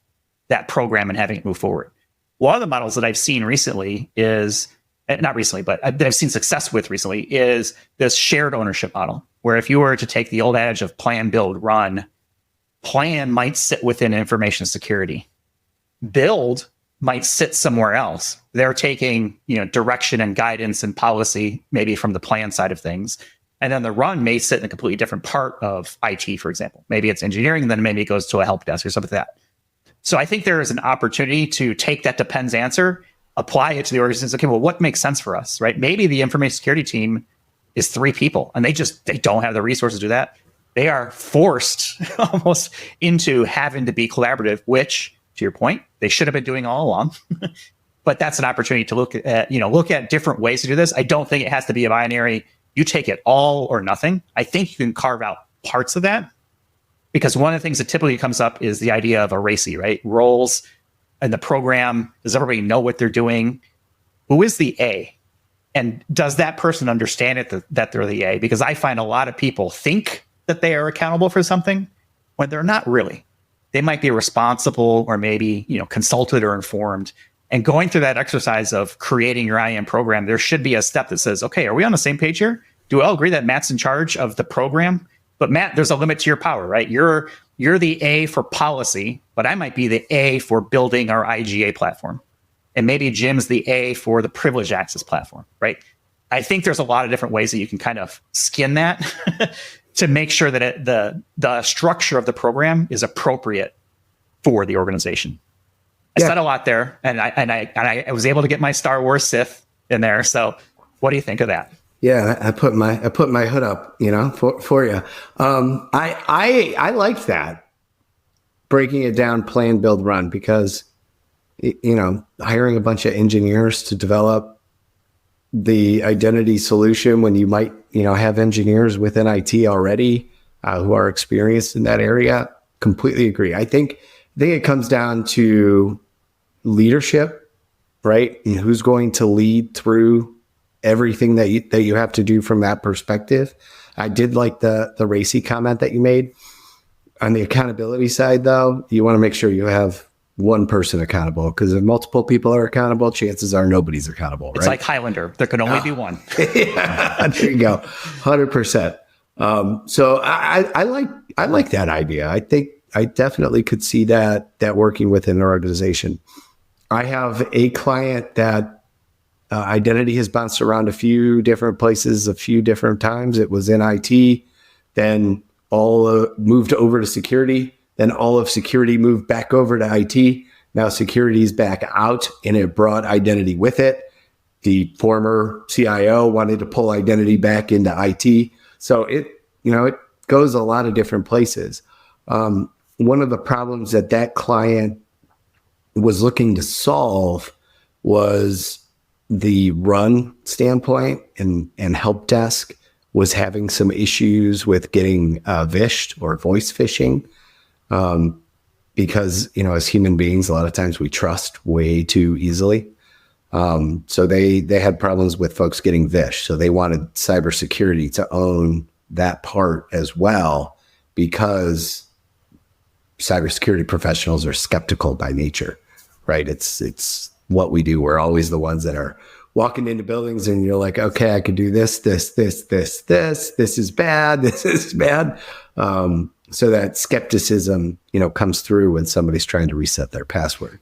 that program and having it move forward. One of the models that I've seen recently is, not recently, but that I've seen success with recently, is this shared ownership model, where if you were to take the old adage of plan, build, run, plan might sit within information security. Build might sit somewhere else. They're taking, direction and guidance and policy, maybe from the plan side of things. And then the run may sit in a completely different part of IT, for example. Maybe it's engineering, and then maybe it goes to a help desk or something like that. So I think there is an opportunity to take that depends answer, apply it to the organization. Okay, well, what makes sense for us, right? Maybe the information security team is 3 people and they don't have the resources to do that. They are forced almost into having to be collaborative, which, to your point, they should have been doing all along. But that's an opportunity to look at different ways to do this. I don't think it has to be a binary, you take it all or nothing. I think you can carve out parts of that. Because one of the things that typically comes up is the idea of a RACI, right? Roles in the program. Does everybody know what they're doing? Who is the A? And does that person understand it that they're the A? Because I find a lot of people think that they are accountable for something when they're not really. They might be responsible or maybe, consulted or informed. And going through that exercise of creating your IAM program, there should be a step that says, okay, are we on the same page here? Do we all agree that Matt's in charge of the program? But Matt, there's a limit to your power, right? You're the A for policy, but I might be the A for building our IGA platform. And maybe Jim's the A for the privileged access platform, right? I think there's a lot of different ways that you can kind of skin that to make sure that the structure of the program is appropriate for the organization. I said a lot there, and I was able to get my Star Wars Sith in there. So, what do you think of that? Yeah, I put my hood up, for you. I liked that, breaking it down, plan, build, run, because hiring a bunch of engineers to develop the identity solution when you might have engineers within IT already who are experienced in that area. Completely agree. I think it comes down to leadership, right? And who's going to lead through everything that you have to do from that perspective. I did like the RACI comment that you made. On the accountability side, though, you want to make sure you have one person accountable, because if multiple people are accountable, chances are nobody's accountable, right? It's like Highlander. There can only be one. Yeah, there you go. 100%. So I like that idea. I think I definitely could see that working within an organization. I have a client that identity has bounced around a few different places, a few different times. It was in IT, then all moved over to security, then all of security moved back over to IT. Now security is back out, and it brought identity with it. The former CIO wanted to pull identity back into IT. So it goes a lot of different places. One of the problems that client was looking to solve was the run standpoint, and help desk was having some issues with getting vished or voice phishing. Because, as human beings, a lot of times we trust way too easily. So they had problems with folks getting vished. So they wanted cybersecurity to own that part as well, because cybersecurity professionals are skeptical by nature, right? It's what we do. We're always the ones that are walking into buildings and you're like, okay, I could do this is bad. This is bad. So that skepticism, comes through when somebody's trying to reset their password.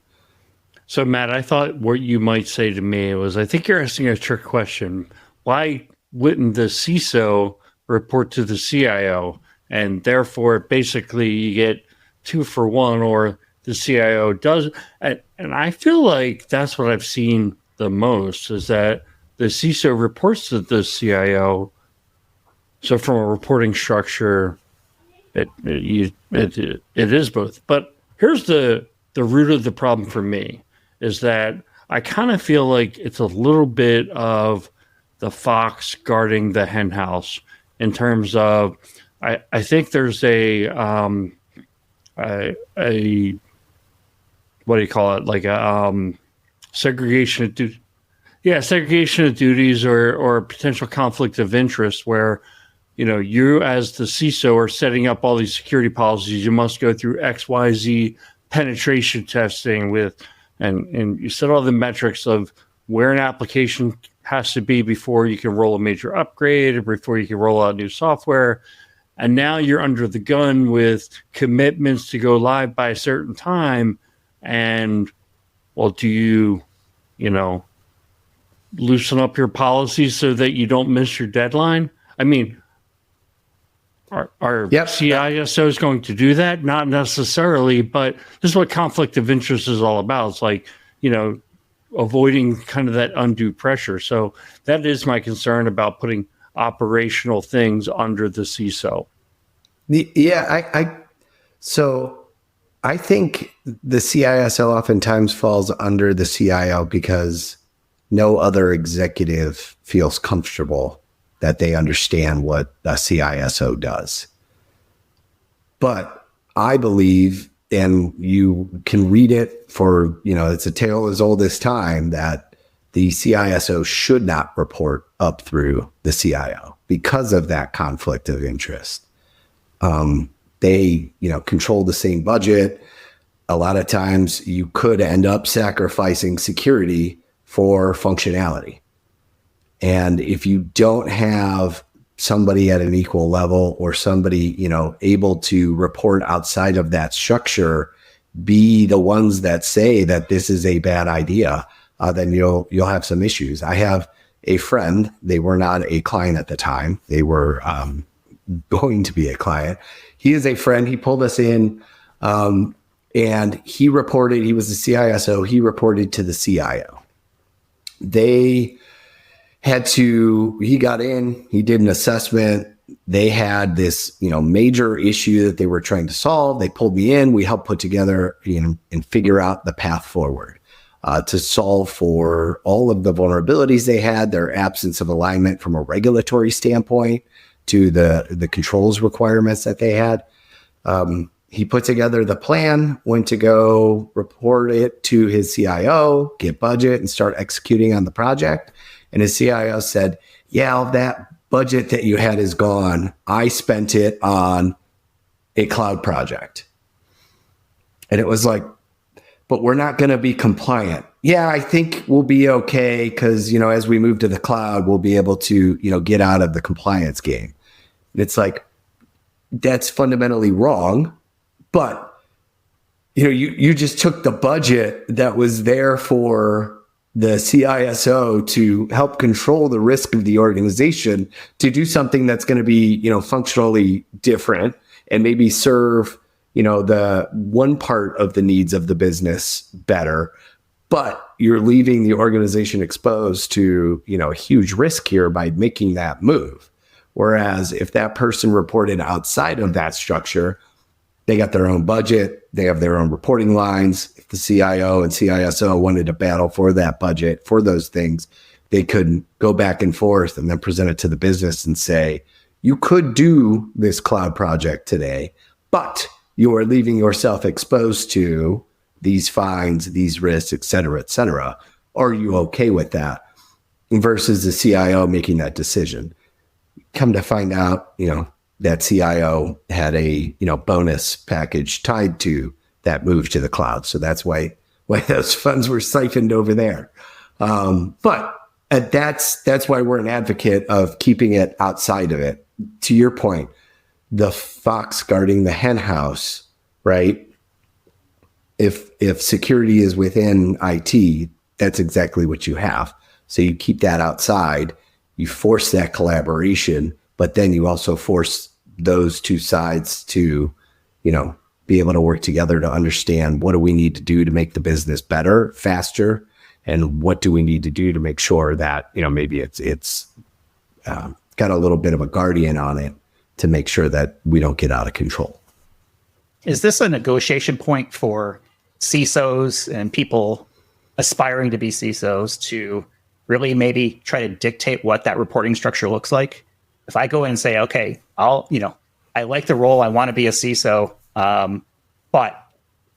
So Matt, I thought what you might say to me was, I think you're asking a trick question. Why wouldn't the CISO report to the CIO? And therefore, basically, you get 2 for 1, or the CIO does. And I feel like that's what I've seen the most, is that the CISO reports to the CIO. So from a reporting structure, it is both. But here's the root of the problem for me, is that I kind of feel like it's a little bit of the fox guarding the hen house, in terms of, I think there's a what do you call it? Like a segregation of duties, or potential conflict of interest, where, you as the CISO are setting up all these security policies. You must go through XYZ penetration testing and you set all the metrics of where an application has to be before you can roll a major upgrade, or before you can roll out new software. And now you're under the gun with commitments to go live by a certain time. And, well, do you loosen up your policies so that you don't miss your deadline? I mean, are CISOs going to do that? Not necessarily, but this is what conflict of interest is all about. It's like, avoiding kind of that undue pressure. So that is my concern about putting operational things under the CISO. So I think the CISO oftentimes falls under the CIO because no other executive feels comfortable that they understand what a CISO does. But I believe, and you can read it for, it's a tale as old as time, that the CISO should not report up through the CIO because of that conflict of interest. They, control the same budget. A lot of times you could end up sacrificing security for functionality. And if you don't have somebody at an equal level or somebody, able to report outside of that structure, be the ones that say that this is a bad idea, then you'll have some issues. I have a friend. They were not a client at the time. They were going to be a client. He is a friend. He pulled us in, and he reported. He was the CISO. He reported to the CIO. They had to, he got in, he did an assessment. They had this, major issue that they were trying to solve. They pulled me in. We helped put together and figure out the path forward to solve for all of the vulnerabilities they had, their absence of alignment from a regulatory standpoint to the controls requirements that they had. He put together the plan, went to go report it to his CIO, get budget, and start executing on the project. And his CIO said, yeah, that budget that you had is gone. I spent it on a cloud project. And it was like, but we're not going to be compliant. Yeah, I think we'll be okay because, as we move to the cloud, we'll be able to, get out of the compliance game. And it's like, that's fundamentally wrong. But, you just took the budget that was there for the CISO to help control the risk of the organization to do something that's going to be, functionally different and maybe serve, the one part of the needs of the business better. But you're leaving the organization exposed to, a huge risk here by making that move. Whereas if that person reported outside of that structure, they got their own budget, they have their own reporting lines. If the CIO and CISO wanted to battle for that budget, for those things, they could go back and forth and then present it to the business and say, you could do this cloud project today, but you are leaving yourself exposed to these fines, these risks, et cetera, et cetera. Are you okay with that? Versus the CIO making that decision. Come to find out, that CIO had a, bonus package tied to that move to the cloud. So that's why those funds were siphoned over there. But that's why we're an advocate of keeping it outside of it. To your point, the fox guarding the hen house, right? If security is within IT, that's exactly what you have. So you keep that outside, you force that collaboration, but then you also force those two sides to, be able to work together to understand what do we need to do to make the business better, faster, and what do we need to do to make sure that, maybe it's got a little bit of a guardian on it to make sure that we don't get out of control. Is this a negotiation point for CISOs and people aspiring to be CISOs to really maybe try to dictate what that reporting structure looks like? If I go in and say, okay, I like the role, I want to be a CISO, but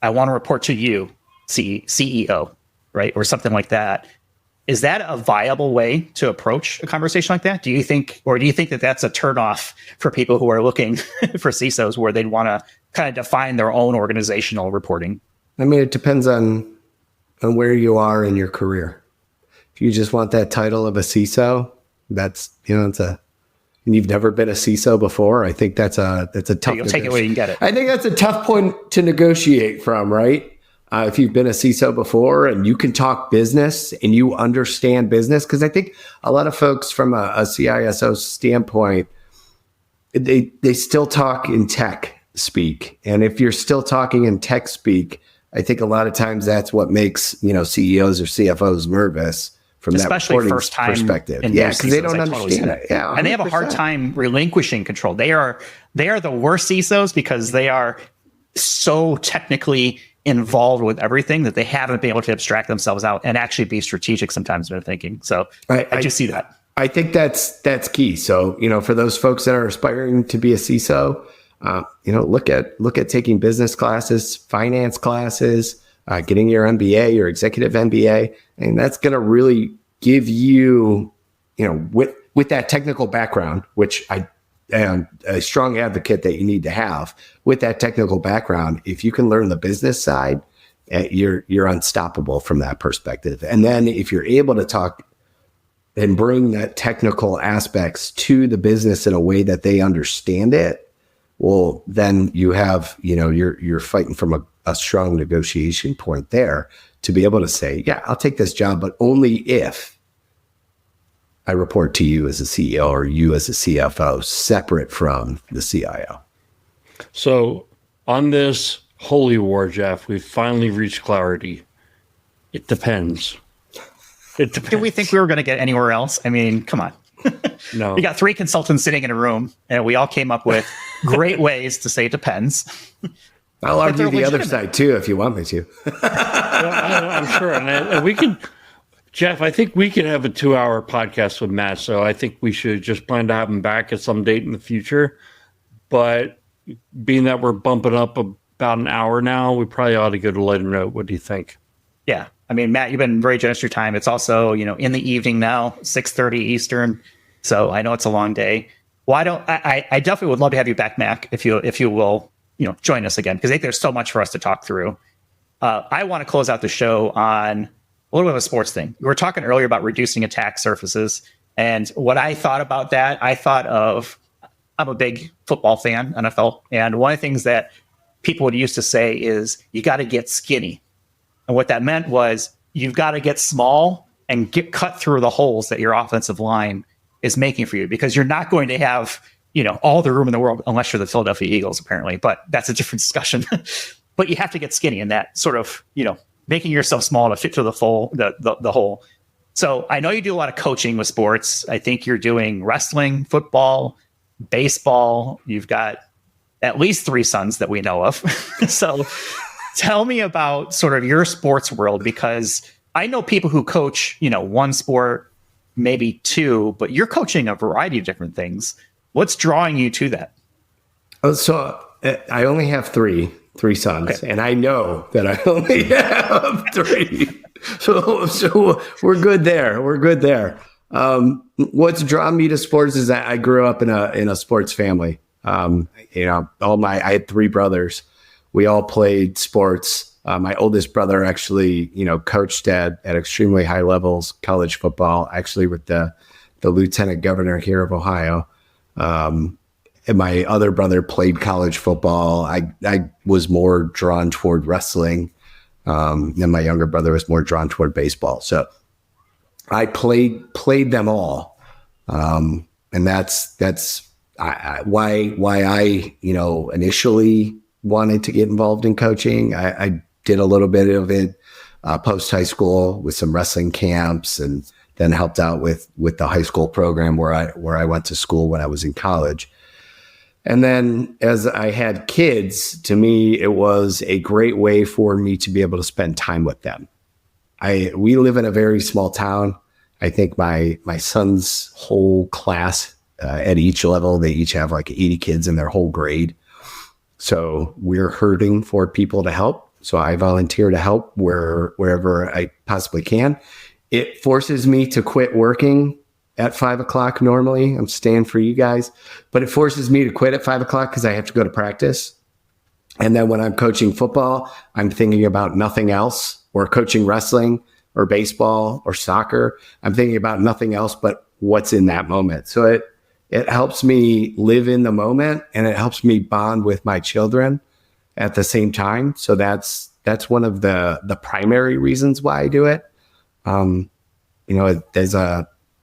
I want to report to you, CEO, right? Or something like that. Is that a viable way to approach a conversation like that? Do you think that that's a turnoff for people who are looking for CISOs where they'd want to kind of define their own organizational reporting? I mean, it depends on where you are in your career. If you just want that title of a CISO, that's, and you've never been a CISO before, I think that's a tough. You'll take it where you can get it. I think that's a tough point to negotiate from, right? If you've been a CISO before and you can talk business and you understand business, because I think a lot of folks from a CISO standpoint, they still talk in tech speak. And if you're still talking in tech speak, I think a lot of times that's what makes, CEOs or CFOs nervous from especially that first time perspective. Yeah, because they don't understand it. Yeah, 100%. And they have a hard time relinquishing control. They are the worst CISOs because they are so technically involved with everything that they haven't been able to abstract themselves out and actually be strategic sometimes in their thinking. So I just see that. I think that's key. So, for those folks that are aspiring to be a CISO, look at taking business classes, finance classes, getting your MBA, your executive MBA, and that's going to really give you, with that technical background, which I am a strong advocate that you need to have. With that technical background, if you can learn the business side, you're unstoppable from that perspective. And then if you're able to talk and bring that technical aspects to the business in a way that they understand it, well, then you have, you're fighting from a strong negotiation point there to be able to say, yeah, I'll take this job, but only if I report to you as a CEO or you as a CFO, separate from the CIO. So on this holy war, Jeff, we've finally reached clarity. It depends. It depends. Did we think we were going to get anywhere else? I mean, come on. No. We got 3 consultants sitting in a room, and we all came up with great ways to say it depends. I'll argue the other side too, if you want me to. I'm sure. And we can, Jeff, I think we can have a 2-hour podcast with Matt. So I think we should just plan to have him back at some date in the future. But being that we're bumping up about an hour now, we probably ought to go to lighter note. What do you think? Yeah. I mean, Matt, you've been very generous with your time. It's also, in the evening now, 6:30 Eastern. So I know it's a long day. Why don't I definitely would love to have you back, Mac, if you will, join us again, because I think there's so much for us to talk through. I want to close out the show on a little bit of a sports thing. We were talking earlier about reducing attack surfaces. And what I thought about that, I'm a big football fan, NFL. And one of the things that people would used to say is you got to get skinny. And what that meant was you've got to get small and cut through the holes that your offensive line is making for you, because you're not going to have, all the room in the world unless you're the Philadelphia Eagles, apparently. But that's a different discussion. But you have to get skinny in that sort of, making yourself small to fit through the hole. So I know you do a lot of coaching with sports. I think you're doing wrestling, football, baseball. You've got at least 3 sons that we know of. So tell me about sort of your sports world, because I know people who coach, 1 sport, maybe 2, but you're coaching a variety of different things. What's drawing you to that? So I only have three sons, okay. And I know that I only have 3. So we're good there. What's drawn me to sports is that I grew up in a sports family. I had 3 brothers. We all played sports. My oldest brother actually, coached at extremely high levels, college football, actually with the lieutenant governor here of Ohio. And my other brother played college football. I was more drawn toward wrestling. And my younger brother was more drawn toward baseball. So I played them all. And that's why I, initially wanted to get involved in coaching. I did a little bit of it post high school with some wrestling camps, and then helped out with the high school program where I went to school when I was in college. And then as I had kids, to me, it was a great way for me to be able to spend time with them. We live in a very small town. I think my son's whole class at each level, they each have like 80 kids in their whole grade. So we're hurting for people to help. So I volunteer to help wherever I possibly can. It forces me to quit working at 5:00 normally. I'm staying for you guys, but it forces me to quit at 5:00 because I have to go to practice. And then when I'm coaching football, I'm thinking about nothing else, or coaching wrestling or baseball or soccer. I'm thinking about nothing else but what's in that moment. So it helps me live in the moment, and it helps me bond with my children at the same time. So that's one of the primary reasons why I do it. There's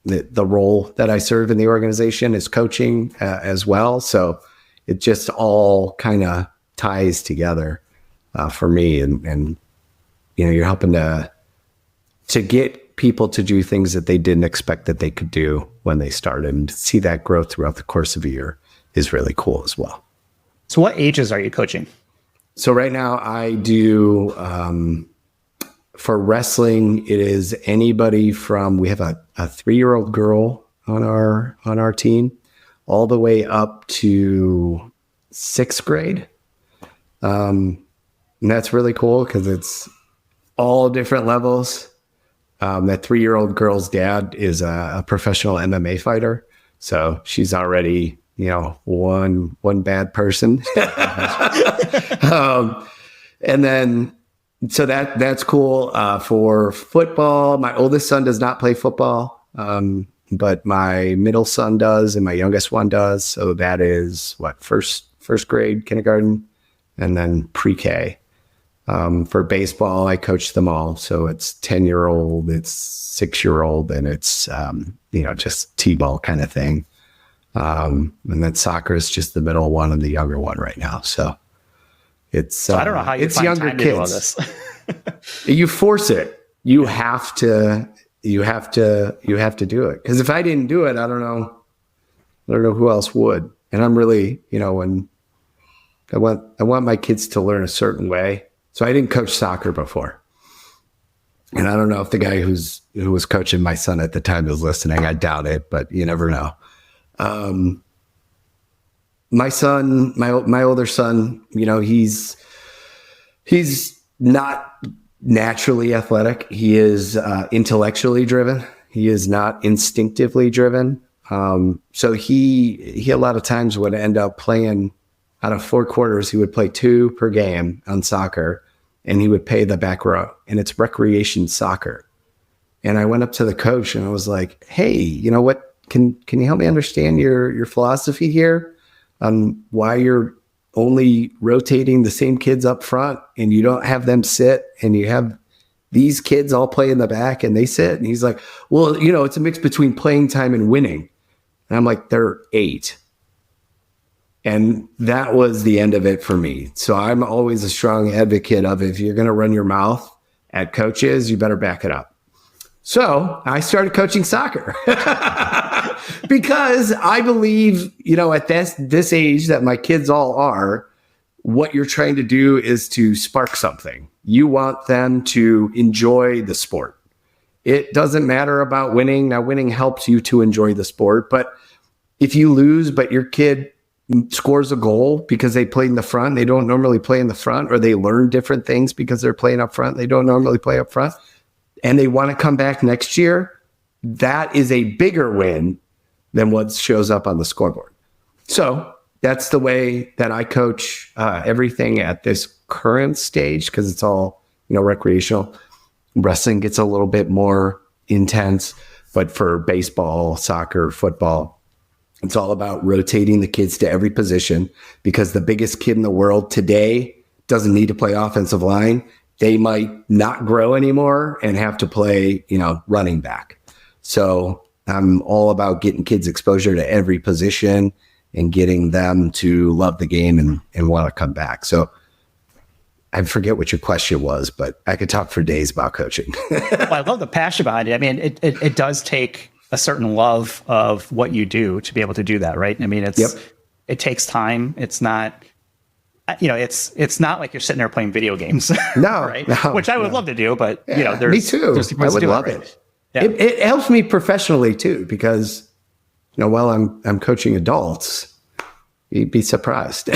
the role that I serve in the organization is coaching as well. So it just all kind of ties together for me. And you're helping to get people to do things that they didn't expect that they could do when they started, and to see that growth throughout the course of a year is really cool as well. So what ages are you coaching? So right now I do, for wrestling, it is anybody from, we have a 3-year-old girl on our team, all the way up to sixth grade. And that's really cool because it's all different levels. That 3-year-old girl's dad is a professional MMA fighter. So she's already, one bad person. And then, so that's cool. For football, my oldest son does not play football. But my middle son does, and my youngest one does. So that is first grade, kindergarten, and then pre-K. For baseball, I coach them all. So it's 10-year-old, it's 6-year-old, and it's, just T-ball kind of thing. And then soccer is just the middle one and the younger one right now. So it's, I don't know how you find younger time to kids. do all this. You force it. You have to do it. Because if I didn't do it, I don't know who else would. And I'm really, when I want my kids to learn a certain way. So I didn't coach soccer before. And I don't know if the guy who was coaching my son at the time was listening. I doubt it, but you never know. My son, my older son, he's not naturally athletic. He is intellectually driven. He is not instinctively driven. So he a lot of times would end up playing out of 4 quarters. He would play 2 per game on soccer, and he would pay the back row. And it's recreation soccer. And I went up to the coach and I was like, "Hey, you know what? Can you help me understand your philosophy here on why you're only rotating the same kids up front and you don't have them sit and you have these kids all play in the back and they sit?" And he's like, "Well, it's a mix between playing time and winning." And I'm like, "They're 8. And that was the end of it for me. So I'm always a strong advocate of, if you're going to run your mouth at coaches, you better back it up. So I started coaching soccer because I believe, at this age that my kids all are, what you're trying to do is to spark something. You want them to enjoy the sport. It doesn't matter about winning. Now, winning helps you to enjoy the sport, but if you lose, but your kid scores a goal because they played in the front, they don't normally play in the front, or they learn different things because they're playing up front, they don't normally play up front, and they want to come back next year, that is a bigger win than what shows up on the scoreboard. So that's the way that I coach everything at this current stage, because it's all, recreational. Wrestling gets a little bit more intense, but for baseball, soccer, football, it's all about rotating the kids to every position, because the biggest kid in the world today doesn't need to play offensive line. They might not grow anymore and have to play, running back. So I'm all about getting kids exposure to every position and getting them to love the game and want to come back. So I forget what your question was, but I could talk for days about coaching. Well, I love the passion behind it. I mean, it does take a certain love of what you do to be able to do that, right? I mean, it takes time. It's not, it's not like you're sitting there playing video games. No, right? No, which I would love to do, but there's me too. I would love it. Yeah. It helps me professionally too, because while I'm coaching adults, you'd be surprised.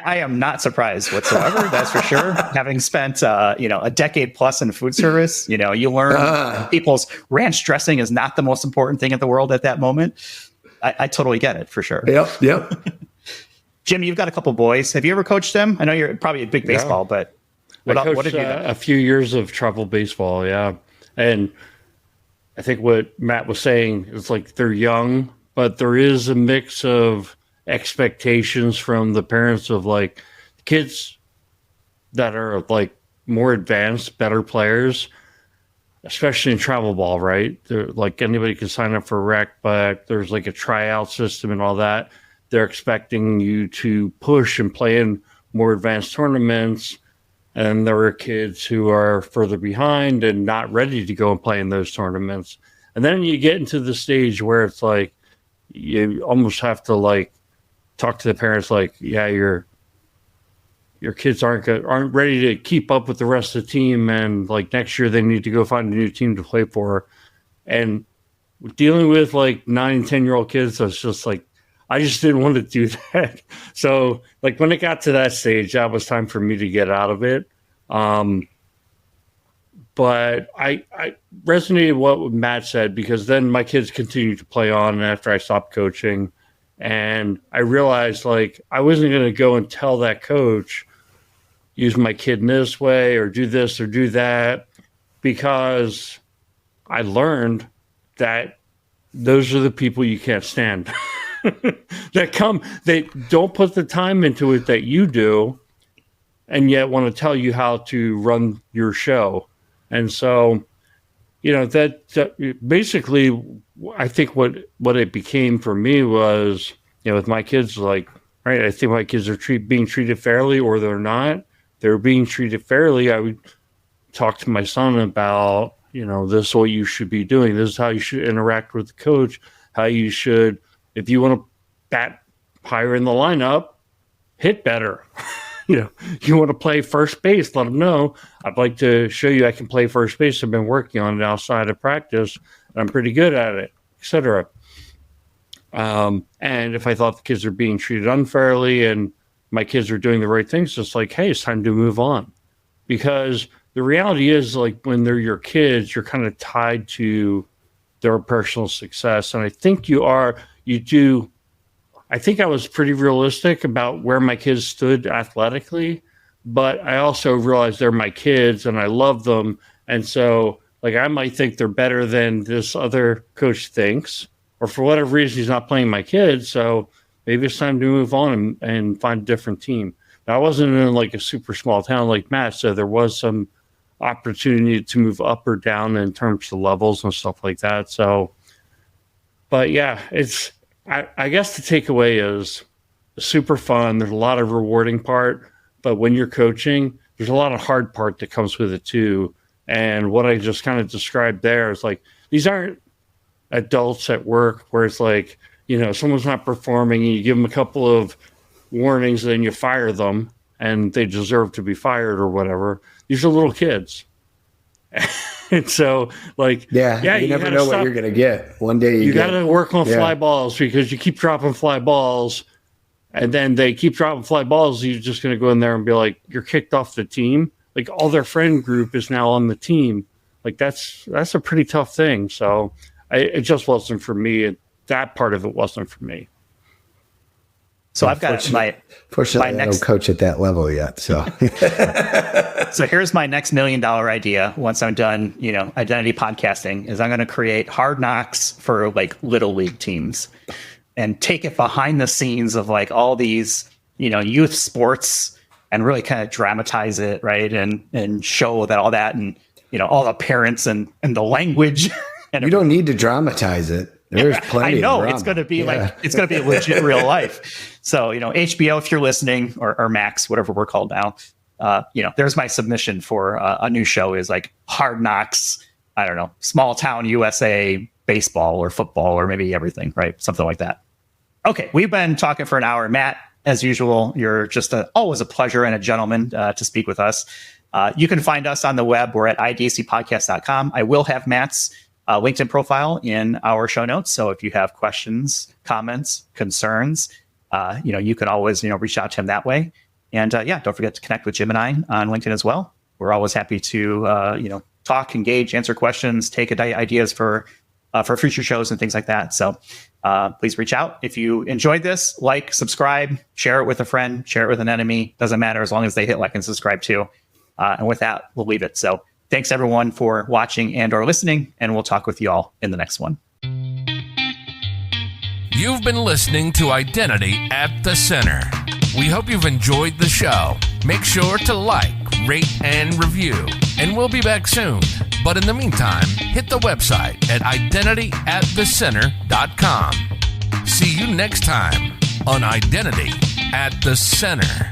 I am not surprised whatsoever. That's for sure. Having spent a decade plus in food service, you learn people's ranch dressing is not the most important thing in the world at that moment. I totally get it, for sure. Yep. Jim, you've got a couple boys. Have you ever coached them? I know you're probably a big baseball, but what have you done? A few years of travel baseball, yeah. And I think what Matt was saying is, like, they're young, but there is a mix of expectations from the parents of, like, kids that are, like, more advanced, better players, especially in travel ball, right? They're, like, anybody can sign up for rec, but there's, like, a tryout system and all that. They're expecting you to push and play in more advanced tournaments. And there are kids who are further behind and not ready to go and play in those tournaments. And then you get into the stage where it's like, you almost have to, like, talk to the parents like, yeah, your kids aren't ready to keep up with the rest of the team, and, like, next year they need to go find a new team to play for. And dealing with, like, 9 and 10-year-old kids, that's just like, I just didn't want to do that. So like when it got to that stage, that was time for me to get out of it. But I resonated what Matt said, because then my kids continued to play on after I stopped coaching. And I realized like I wasn't going to go and tell that coach, use my kid in this way or do this or do that, because I learned that those are the people you can't stand. They don't put the time into it that you do, and yet want to tell you how to run your show. And so, that basically, I think what it became for me was, with my kids, like, right, I think my kids are being treated fairly, or they're not. They're being treated fairly. I would talk to my son about, this is what you should be doing. This is how you should interact with the coach, how you should, if you want to bat higher in the lineup, hit better. You want to play first base, let them know. I'd like to show you I can play first base. I've been working on it outside of practice. I'm pretty good at it, etc. And if I thought the kids are being treated unfairly and my kids are doing the right things, just like, hey, it's time to move on. Because the reality is, like, when they're your kids, you're kind of tied to their personal success. And I think I think I was pretty realistic about where my kids stood athletically, but I also realized they're my kids and I love them. And so, like, I might think they're better than this other coach thinks, or for whatever reason, he's not playing my kids. So maybe it's time to move on and find a different team. Now, I wasn't in like a super small town like Matt, so there was some opportunity to move up or down in terms of levels and stuff like that. So, but yeah, I guess the takeaway is super fun. There's a lot of rewarding part, but when you're coaching, there's a lot of hard part that comes with it too. And what I just kind of described there is like, these aren't adults at work where it's like, someone's not performing and you give them a couple of warnings and then you fire them and they deserve to be fired or whatever. These are little kids. And so, like, you never know what you're going to get. One day you got to work on fly balls, because you keep dropping fly balls, and then they keep dropping fly balls. You're just going to go in there and be like, you're kicked off the team. Like, all their friend group is now on the team. Like, that's a pretty tough thing. So it just wasn't for me. That part of it wasn't for me. So I've got fortunately, my I don't coach at that level yet. So, so here's my next $1 million idea. Once I'm done, identity podcasting, is I'm going to create Hard Knocks for like little league teams, and take it behind the scenes of like all these, youth sports, and really kind of dramatize it, right, and show that all that, and all the parents and the language. And you don't need to dramatize it. There's plenty. I know of it's going to be it's going to be legit real life. So, HBO, if you're listening, or Max, whatever we're called now, there's my submission for a new show, is like Hard Knocks. I don't know, small town USA baseball or football, or maybe everything, right? Something like that. Okay. We've been talking for an hour. Matt, as usual, you're just always a pleasure and a gentleman to speak with us. You can find us on the web. We're at idacpodcast.com. I will have Matt's LinkedIn profile in our show notes. So if you have questions, comments, concerns, you can always, reach out to him that way. And don't forget to connect with Jim and I on LinkedIn as well. We're always happy to, talk, engage, answer questions, take ideas for future shows and things like that. So please reach out. If you enjoyed this, like, subscribe, share it with a friend, share it with an enemy. Doesn't matter, as long as they hit like and subscribe too. And with that, we'll leave it. So thanks everyone for watching and or listening, and we'll talk with you all in the next one. You've been listening to Identity at the Center. We hope you've enjoyed the show. Make sure to like, rate, and review, and we'll be back soon. But in the meantime, hit the website at identityatthecenter.com. See you next time on Identity at the Center.